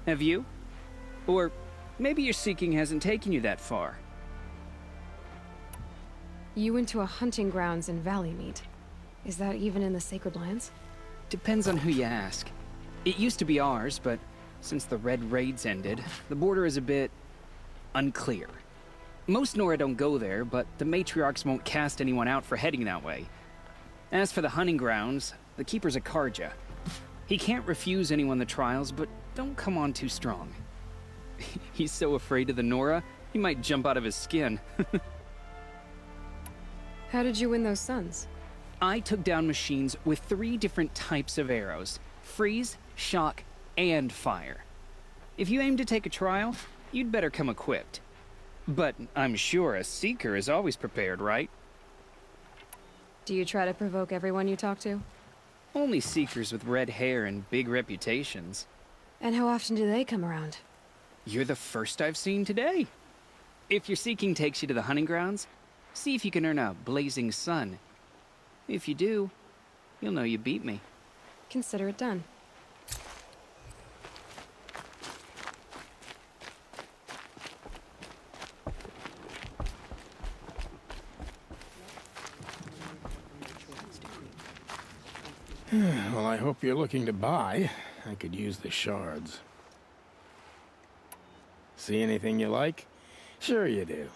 Have you? Or maybe your seeking hasn't taken you that far. You went to a hunting grounds in Valleymeet. Is that even in the Sacred Lands? Depends on who you ask. It used to be ours, but since the Red Raids ended, the border is a bit unclear. Most Nora don't go there, but the matriarchs won't cast anyone out for heading that way. As for the hunting grounds, the Keeper's a Karja. He can't refuse anyone the trials, but don't come on too strong. He's so afraid of the Nora, he might jump out of his skin. How did you win those sons? I took down machines with 3 different types of arrows: freeze, shock, and fire. If you aim to take a trial, you'd better come equipped. But I'm sure a Seeker is always prepared, right? Do you try to provoke everyone you talk to? Only Seekers with red hair and big reputations. And how often do they come around? You're the first I've seen today. If your seeking takes you to the hunting grounds, see if you can earn a blazing sun. If you do, you'll know you beat me. Consider it done. Well, I hope you're looking to buy. I could use the shards. See anything you like? Sure you do.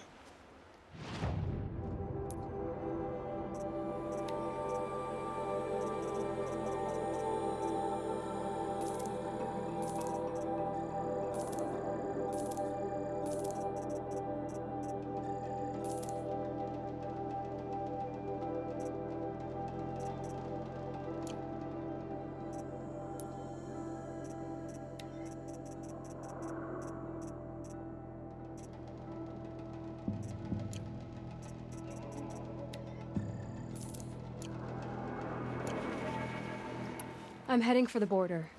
I'm heading for the border.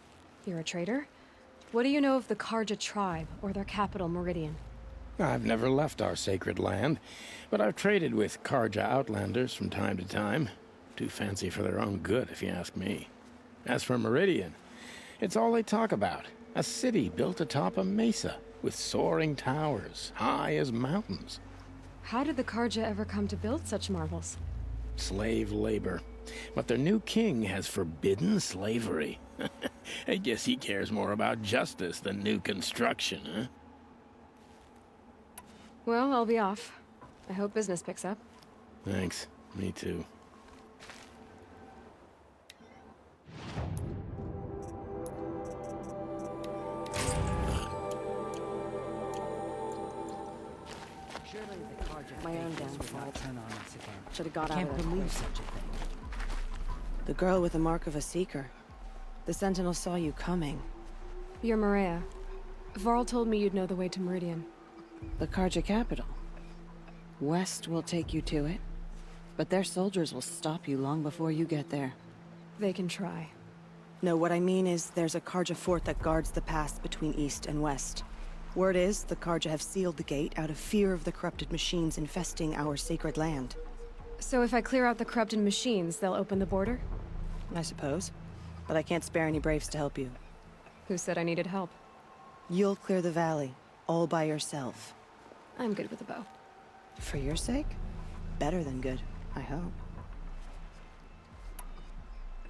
You're a trader? What do you know of the Karja tribe, or their capital, Meridian? I've never left our sacred land, but I've traded with Karja outlanders from time to time. Too fancy for their own good, if you ask me. As for Meridian, it's all they talk about. A city built atop a mesa, with soaring towers, high as mountains. How did the Karja ever come to build such marvels? Slave labor. But their new king has forbidden slavery. I guess he cares more about justice than new construction, huh? Well, I'll be off. I hope business picks up. Thanks. Me too. Surely the Karja My own faithfuls would downfall. not turn on us again. Should have got out Can't of there believe quick. such a thing. The girl with the mark of a seeker. The Sentinel saw you coming. You're Maria. Varl told me you'd know the way to Meridian. The Karja capital. West will take you to it, but their soldiers will stop you long before you get there. They can try. No, what I mean is there's a Karja fort that guards the pass between East and West. Word is, the Karja have sealed the gate out of fear of the corrupted machines infesting our sacred land. So if I clear out the corrupted machines, they'll open the border? I suppose. But I can't spare any braves to help you. Who said I needed help? You'll clear the valley, all by yourself. I'm good with a bow. For your sake? Better than good, I hope.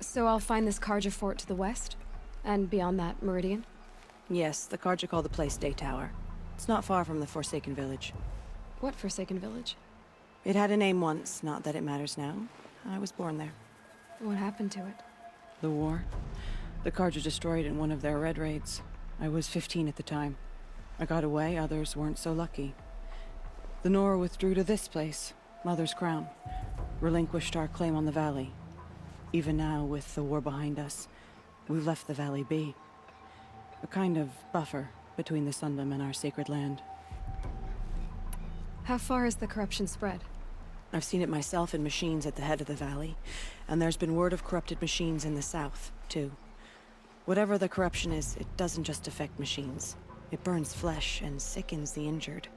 So I'll find this Karja fort to the west? And beyond that, Meridian? Yes, the Karja call the place Day Tower. It's not far from the Forsaken Village. What Forsaken Village? It had a name once, not that it matters now. I was born there. What happened to it? The war. The Karja destroyed in one of their red raids. I was 15 at the time. I got away, others weren't so lucky. The Nora withdrew to this place, Mother's Crown. Relinquished our claim on the valley. Even now, with the war behind us, we've left the valley be. A kind of buffer between the Sundom and our sacred land. How far has the corruption spread? I've seen it myself in machines at the head of the valley, and there's been word of corrupted machines in the south, too. Whatever the corruption is, it doesn't just affect machines. It burns flesh and sickens the injured.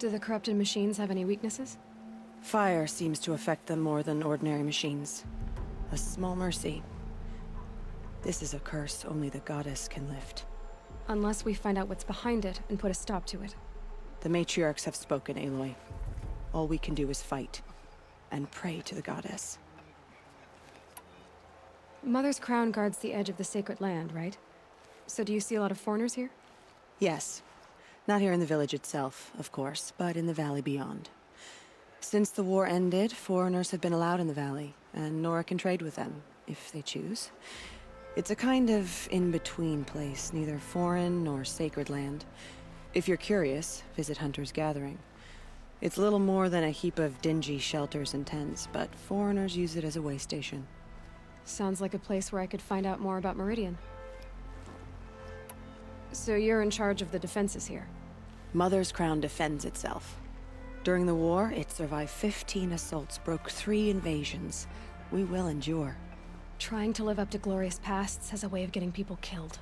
Do the corrupted machines have any weaknesses? Fire seems to affect them more than ordinary machines. A small mercy. This is a curse only the goddess can lift. Unless we find out what's behind it and put a stop to it. The matriarchs have spoken, Aloy. All we can do is fight, and pray to the goddess. Mother's Crown guards the edge of the sacred land, right? So do you see a lot of foreigners here? Yes. Not here in the village itself, of course, but in the valley beyond. Since the war ended, foreigners have been allowed in the valley, and Nora can trade with them, if they choose. It's a kind of in-between place, neither foreign nor sacred land. If you're curious, visit Hunter's Gathering. It's little more than a heap of dingy shelters and tents, but foreigners use it as a way station. Sounds like a place where I could find out more about Meridian. So you're in charge of the defenses here? Mother's Crown defends itself. During the war, it survived 15 assaults, broke 3 invasions. We will endure. Trying to live up to glorious pasts has a way of getting people killed.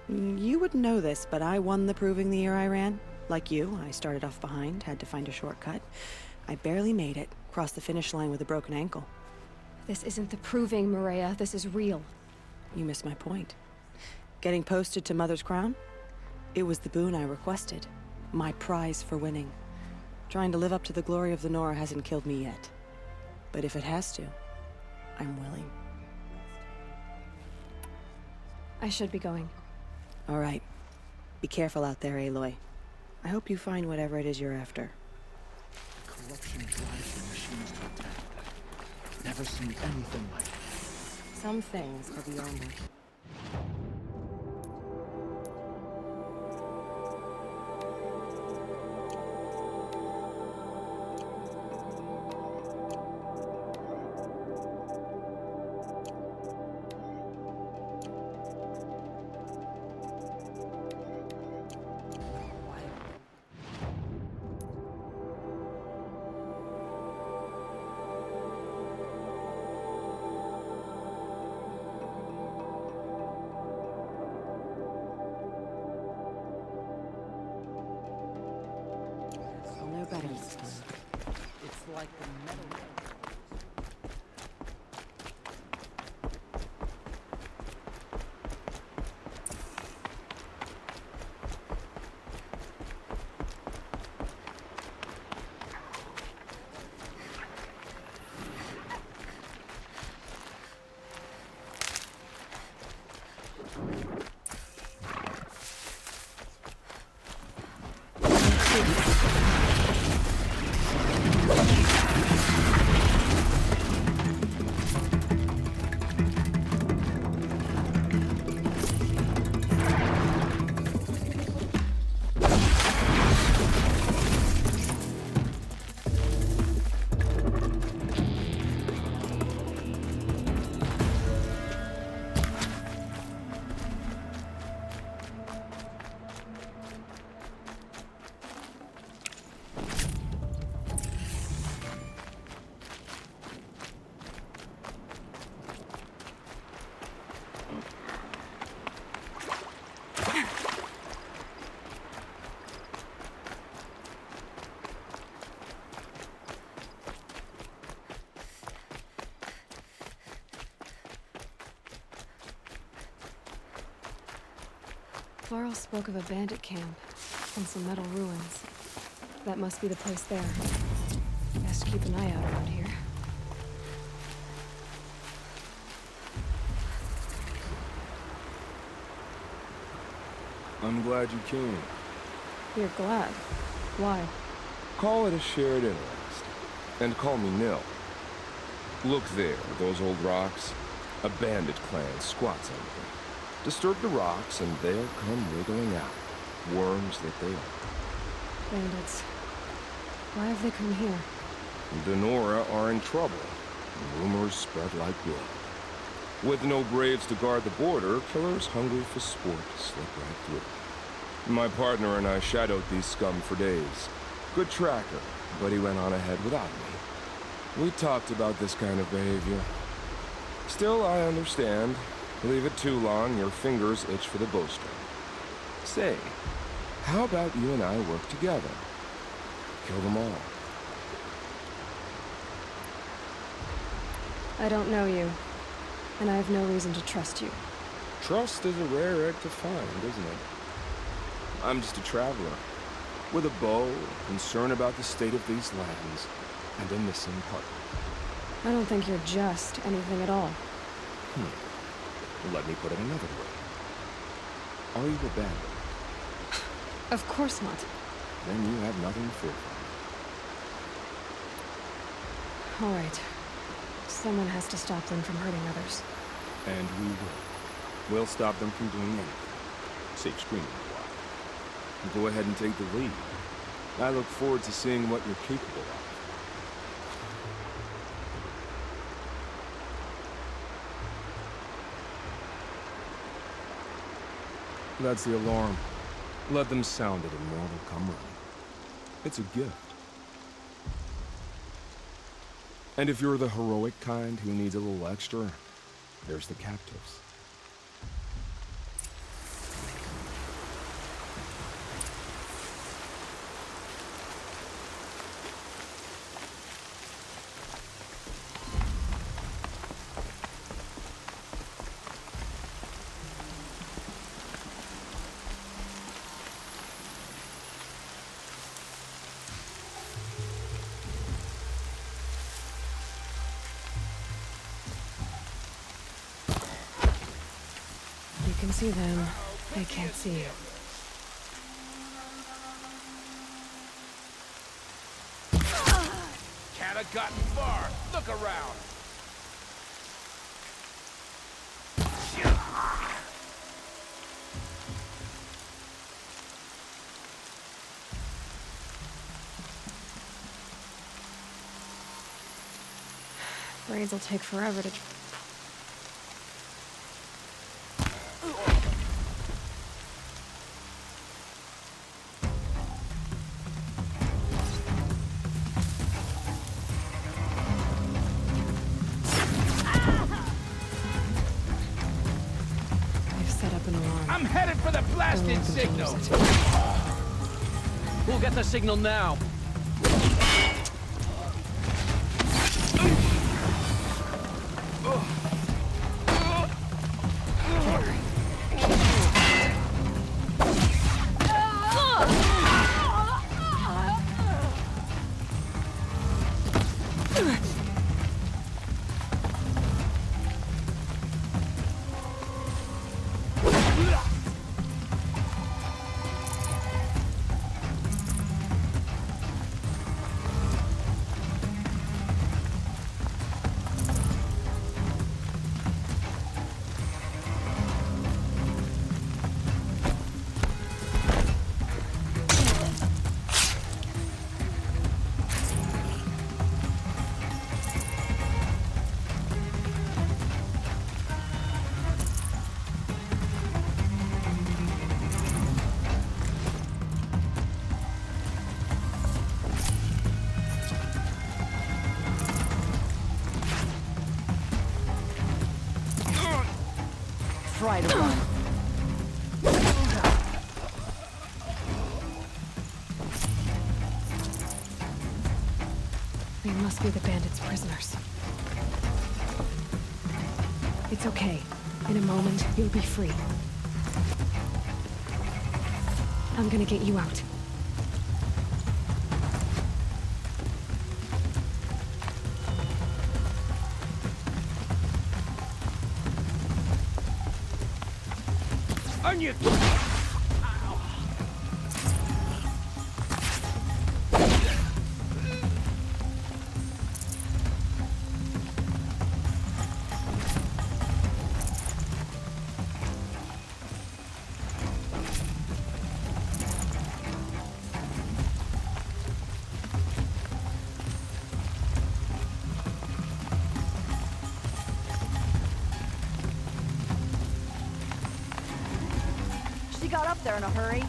You wouldn't know this, but I won the proving the year I ran. Like you, I started off behind, had to find a shortcut. I barely made it, crossed the finish line with a broken ankle. This isn't the proving, Maria. This is real. You missed my point. Getting posted to Mother's Crown? It was the boon I requested. My prize for winning. Trying to live up to the glory of the Nora hasn't killed me yet. But if it has to, I'm willing. I should be going. All right. Be careful out there, Aloy. I hope you find whatever it is you're after. Corruption drives the machines to attack. Never seen anything like it. Some things are beyond us. Varl spoke of a bandit camp and some metal ruins. That must be the place there. Best keep an eye out around here. I'm glad you came. You're glad. Why? Call it a shared interest. And call me Nil. Look there, those old rocks. A bandit clan squats under them. Disturb the rocks and they'll come wriggling out. Worms that they are. Bandits. Why have they come here? The Nora are in trouble. Rumors spread like blood. With no braves to guard the border, killers hungry for sport slip right through. My partner and I shadowed these scum for days. Good tracker, but he went on ahead without me. We talked about this kind of behavior. Still, I understand. Leave it too long, your fingers itch for the bowstring. Say, how about you and I work together? Kill them all. I don't know you, and I have no reason to trust you. Trust is a rare egg to find, isn't it? I'm just a traveler, with a bow, concern about the state of these lands, and a missing partner. I don't think you're just anything at all. Let me put it another way. Are you a bandit? Of course not. Then you have nothing to fear from me. All right. Someone has to stop them from hurting others. And we will. We'll stop them from doing anything. Safe screening a while. Go ahead and take the lead. I look forward to seeing what you're capable of. That's the alarm. Let them sound it and more will come running. It's a gift. And if you're the heroic kind who needs a little extra, there's the captives. You can see them. They can't see you. Can't have gotten far. Look around. Braids will take forever to... They've set up an alarm. I'm headed for the blasted signal. We'll get the signal now. Try to run. They must be the bandits' prisoners. It's okay. In a moment, you'll be free. I'm gonna get you out. Onion! She got up there in a hurry.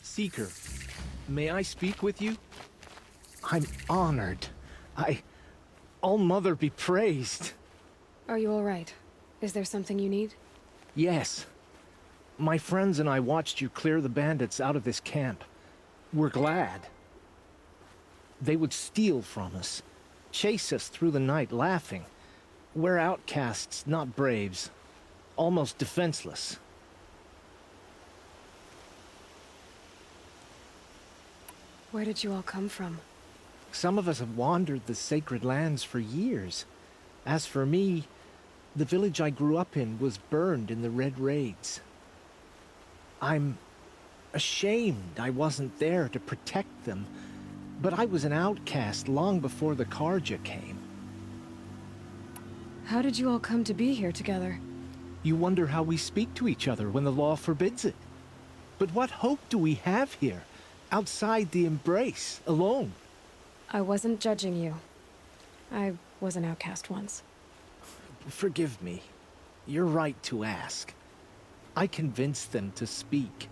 Seeker, may I speak with you? I'm honored. All-Mother be praised. Are you alright? Is there something you need? Yes. My friends and I watched you clear the bandits out of this camp. We're glad. They would steal from us, chase us through the night laughing. We're outcasts, not braves. Almost defenseless. Where did you all come from? Some of us have wandered the sacred lands for years. As for me, the village I grew up in was burned in the Red Raids. I'm ashamed I wasn't there to protect them, but I was an outcast long before the Karja came. How did you all come to be here together? You wonder how we speak to each other when the law forbids it. But what hope do we have here, outside the embrace, alone? I wasn't judging you. I was an outcast once. Forgive me. You're right to ask. I convinced them to speak.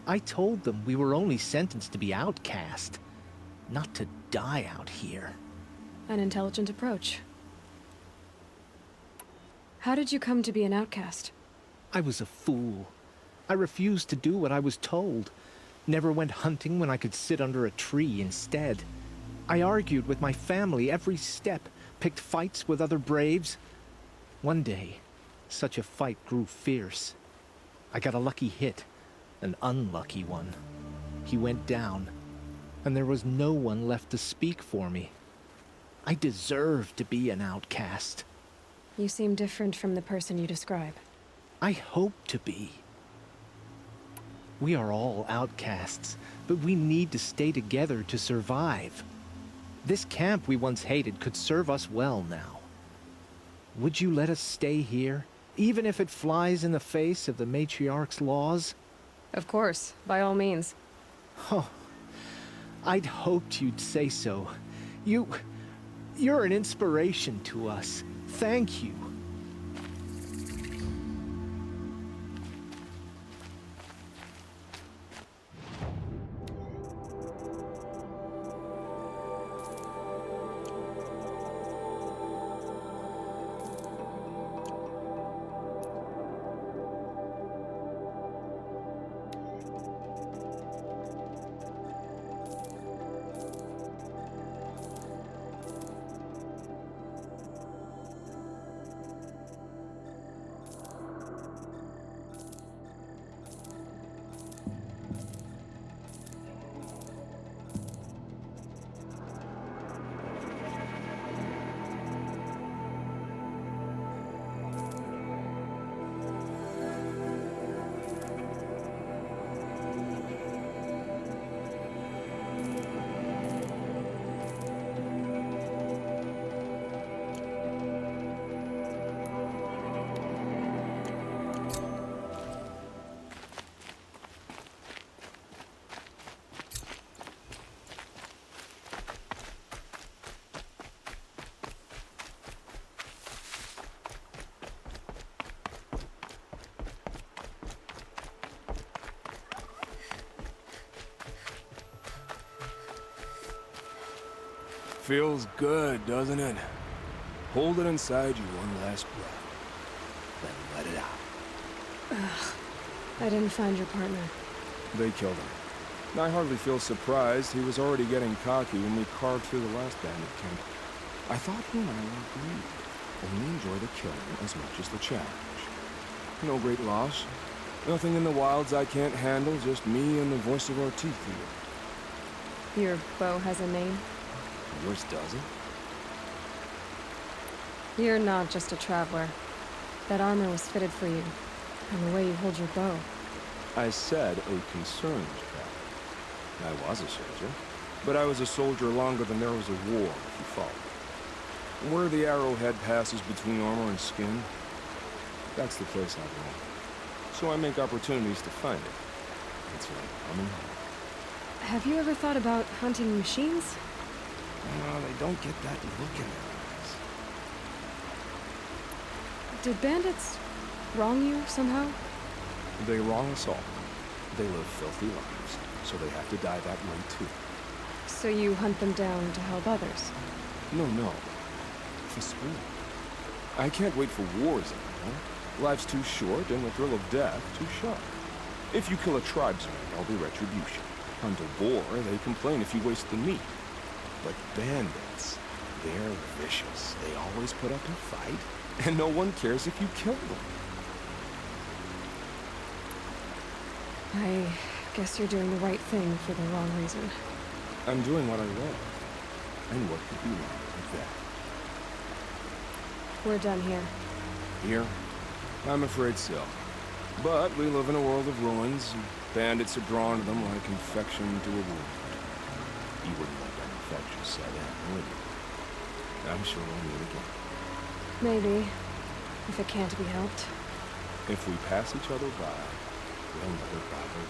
I told them we were only sentenced to be outcast, not to die out here. An intelligent approach. How did you come to be an outcast? I was a fool. I refused to do what I was told. Never went hunting when I could sit under a tree instead. I argued with my family every step, picked fights with other braves. One day, such a fight grew fierce. I got a lucky hit, an unlucky one. He went down, and there was no one left to speak for me. I deserved to be an outcast. You seem different from the person you describe. I hope to be. We are all outcasts, but we need to stay together to survive. This camp we once hated could serve us well now. Would you let us stay here, even if it flies in the face of the Matriarch's laws? Of course, by all means. Oh, I'd hoped you'd say so. You're an inspiration to us. Thank you. Feels good, doesn't it? Hold it inside you one last breath. Then let it out. I didn't find your partner. They killed him. I hardly feel surprised. He was already getting cocky when we carved through the last bandit camp. I thought he and I were agreed. Only enjoy the killing as much as the challenge. No great loss. Nothing in the wilds I can't handle, just me and the voice of our teeth here. Your bow has a name? Yours doesn't? You're not just a traveler. That armor was fitted for you. And the way you hold your bow. I said a concerned traveler. I was a soldier. But I was a soldier longer than there was a war, if you follow. Where the arrowhead passes between armor and skin, that's the place I belong. So I make opportunities to find it. It's like coming home. Have you ever thought about hunting machines? No, they don't get that look in their eyes. Did bandits wrong you somehow? They wrong us all. They live filthy lives, so they have to die that way too. So you hunt them down to help others? No. For sport. I can't wait for wars anymore. Life's too short, and the thrill of death too sharp. If you kill a tribesman, there'll be retribution. Hunt a boar, they complain if you waste the meat. But bandits, they're vicious. They always put up a fight, and no one cares if you kill them. I guess you're doing the right thing for the wrong reason. I'm doing what I love. And what could be wrong with that? We're done here. Here? I'm afraid so. But we live in a world of ruins, and bandits are drawn to them like infection to a wound. You wouldn't let that infection set in, would you? I'm sure we'll meet again. Maybe. If it can't be helped. If we pass each other by, we'll never bother.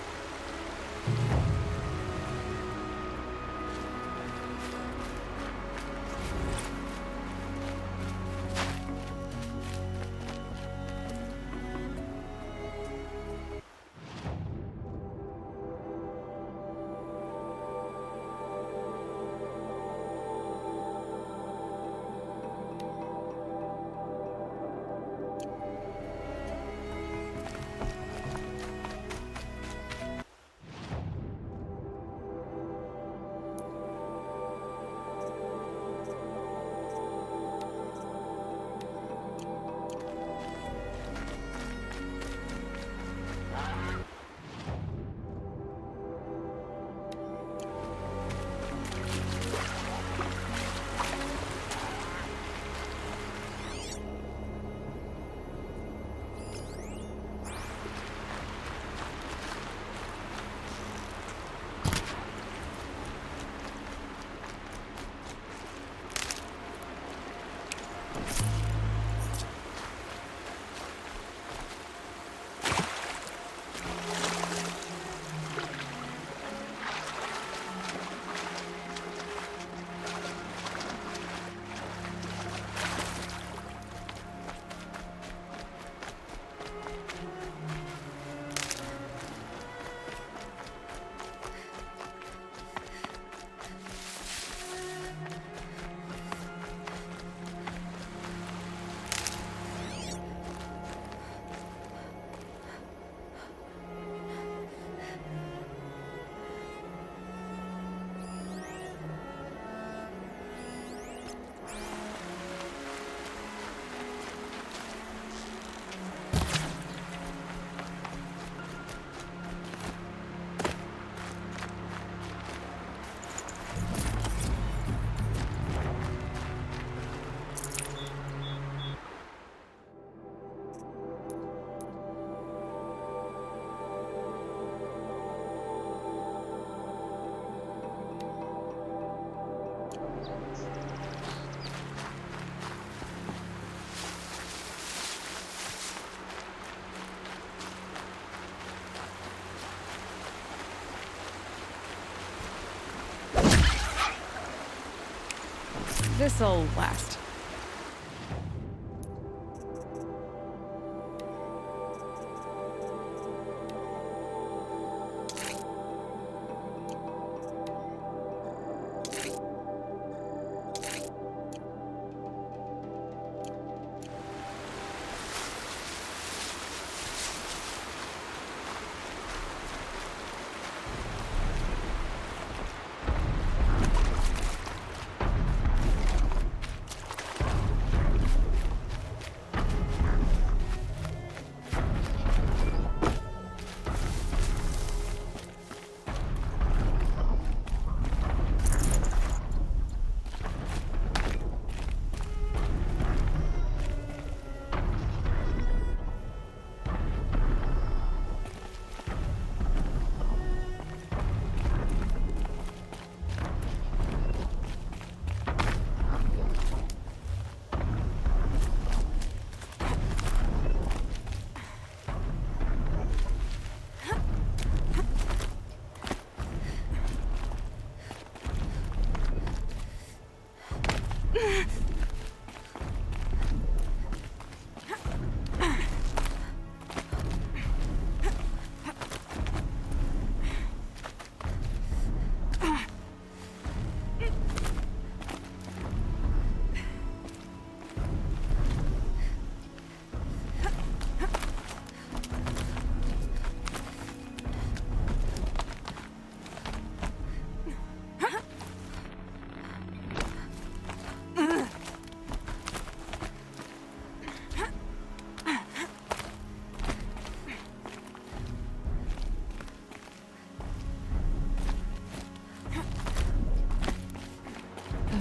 This'll last.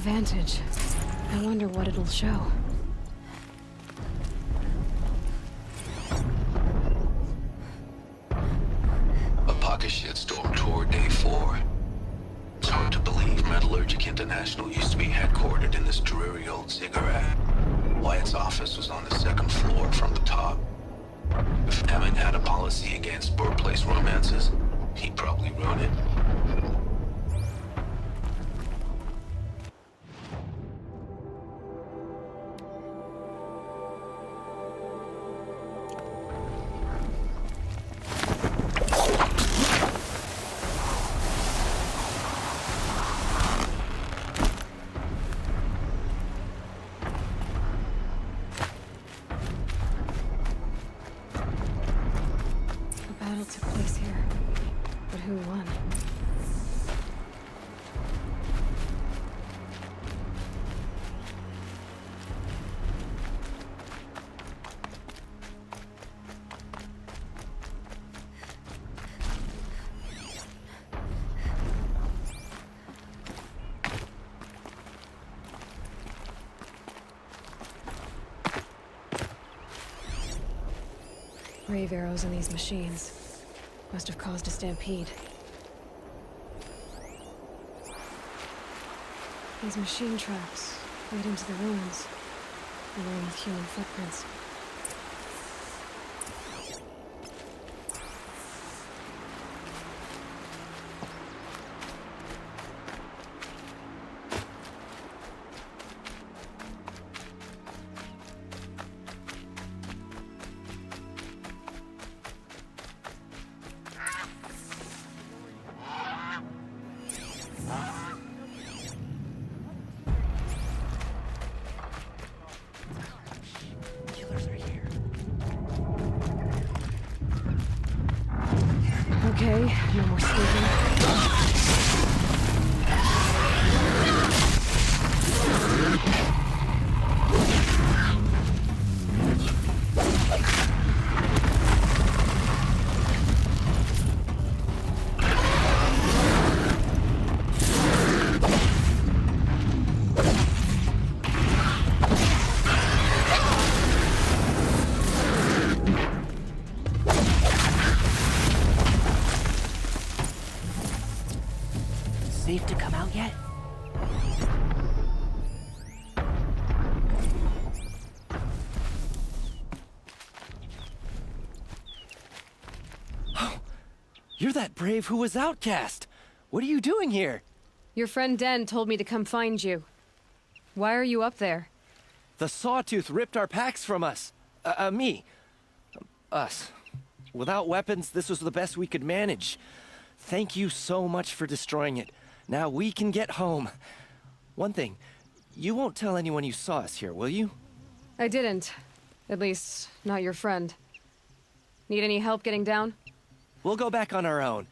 vantage. I wonder what it'll show. A pocket shitstorm toward day 4. It's hard to believe Metallurgic International used to be headquartered in this dreary old ziggurat. Wyatt's office was on the 2nd floor from the top. If Emmett had a policy against birthplace romances, he probably wrote it. Took place here, but who won? Brave arrows in these machines. Must have caused a stampede. These machine tracks lead into the ruins, along with human footprints. Okay, no more sleeping. Safe to come out yet? Oh, you're that brave who was outcast. What are you doing here? Your friend Den told me to come find you. Why are you up there? The Sawtooth ripped our packs from us. Me. Us. Without weapons, this was the best we could manage. Thank you so much for destroying it. Now we can get home. One thing, you won't tell anyone you saw us here, will you? I didn't. At least, not your friend. Need any help getting down? We'll go back on our own.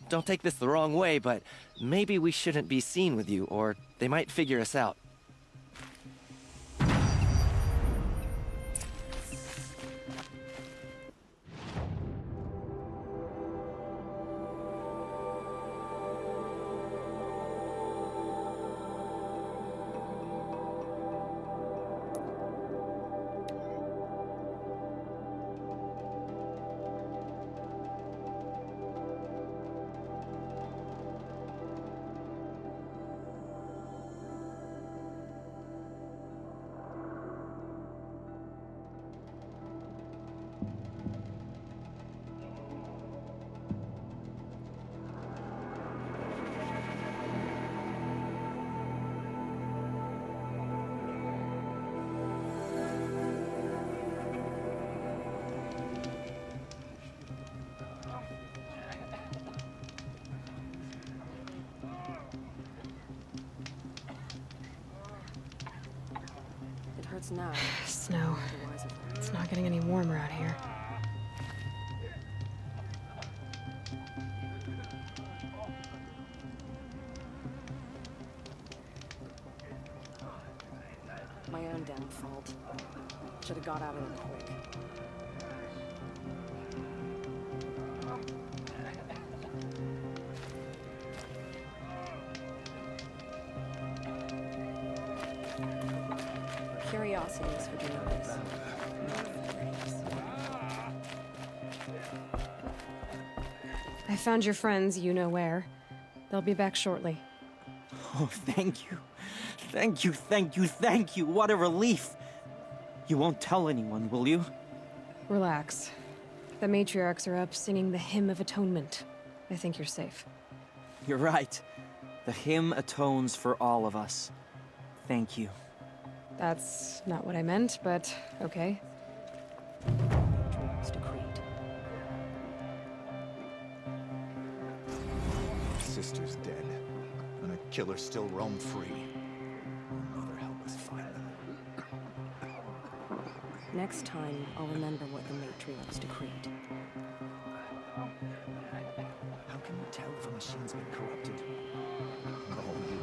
Don't take this the wrong way, but maybe we shouldn't be seen with you, or they might figure us out. Now. Snow. It's not getting any warmer out here. My own damn fault. Should have got out of there quick. Curiosity is for dreamers, not for braves. I found your friends, you know where. They'll be back shortly. Oh, thank you. Thank you, thank you, thank you. What a relief. You won't tell anyone, will you? Relax. The matriarchs are up singing the Hymn of Atonement. I think you're safe. You're right. The hymn atones for all of us. Thank you. That's not what I meant, but okay. Matriarch's decreed. Sister's dead, and a killer still roam free. Mother help us find them. Next time, I'll remember what the matriarchs decreed. How can we tell if a machine's been corrupted? Oh, you know.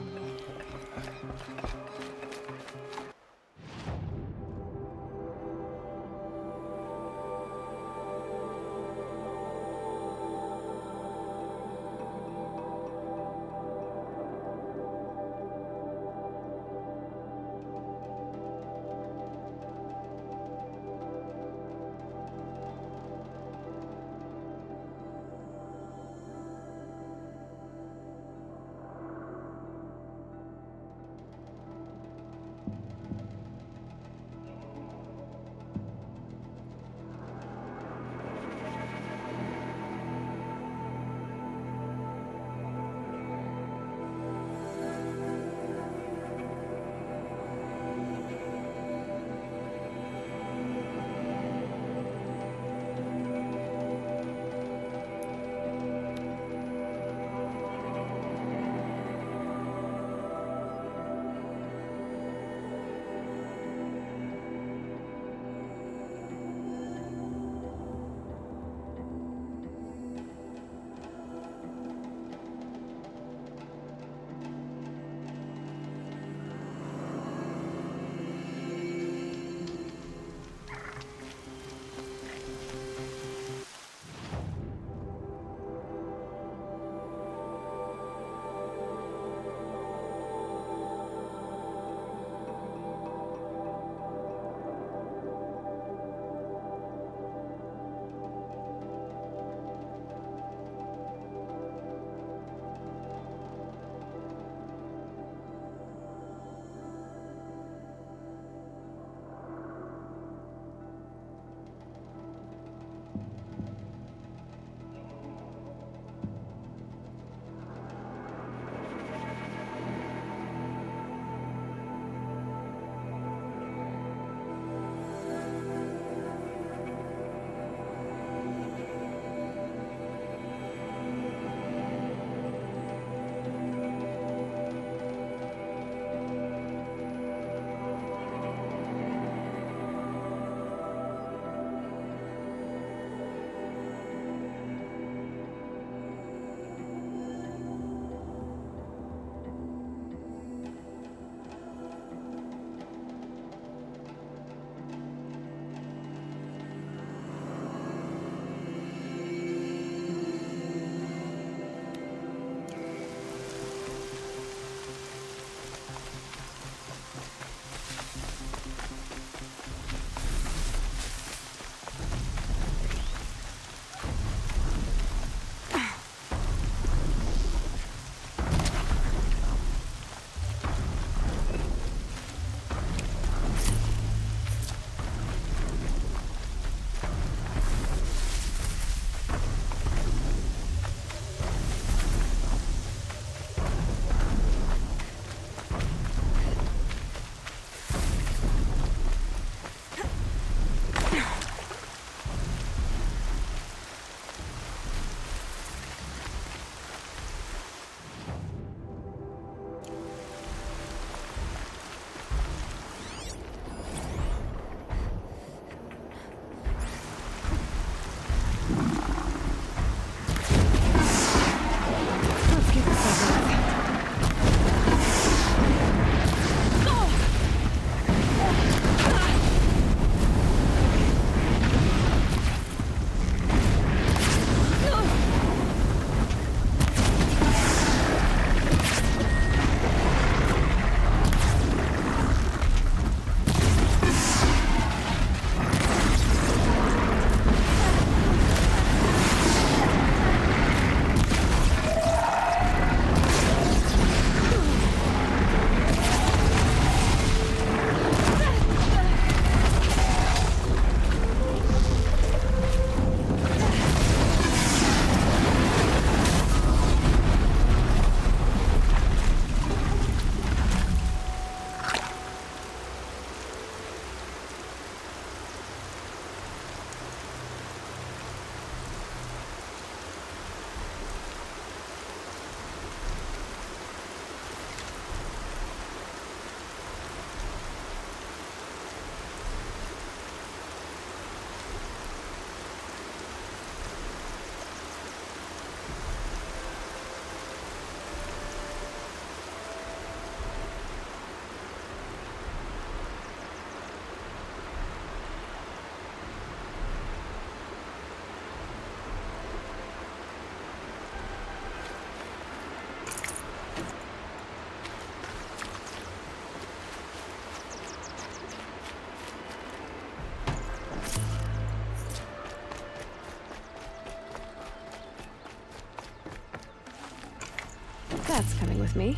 That's coming with me.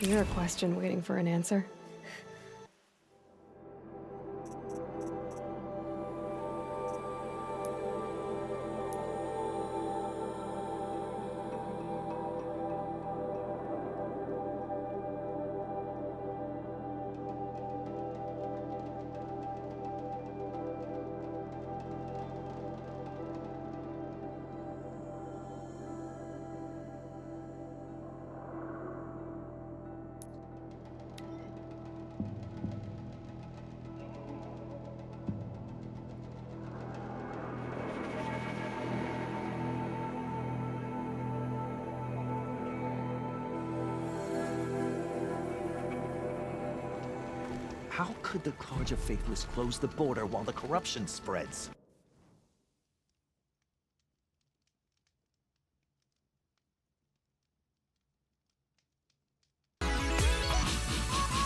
Is there a question waiting for an answer? How could the Carja Faithless close the border while the corruption spreads?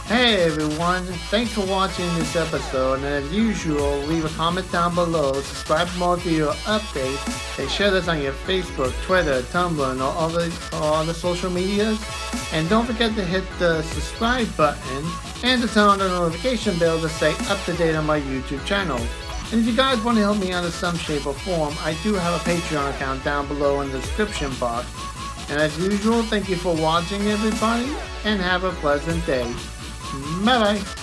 Hey everyone, thanks for watching this episode, and as usual, leave a comment down below, subscribe for more video updates, and share this on your Facebook, Twitter, Tumblr, and all the social medias. And don't forget to hit the subscribe button and to turn on the notification bell to stay up to date on my YouTube channel. And if you guys want to help me out in some shape or form, I do have a Patreon account down below in the description box. And as usual, thank you for watching everybody, and have a pleasant day. Bye bye.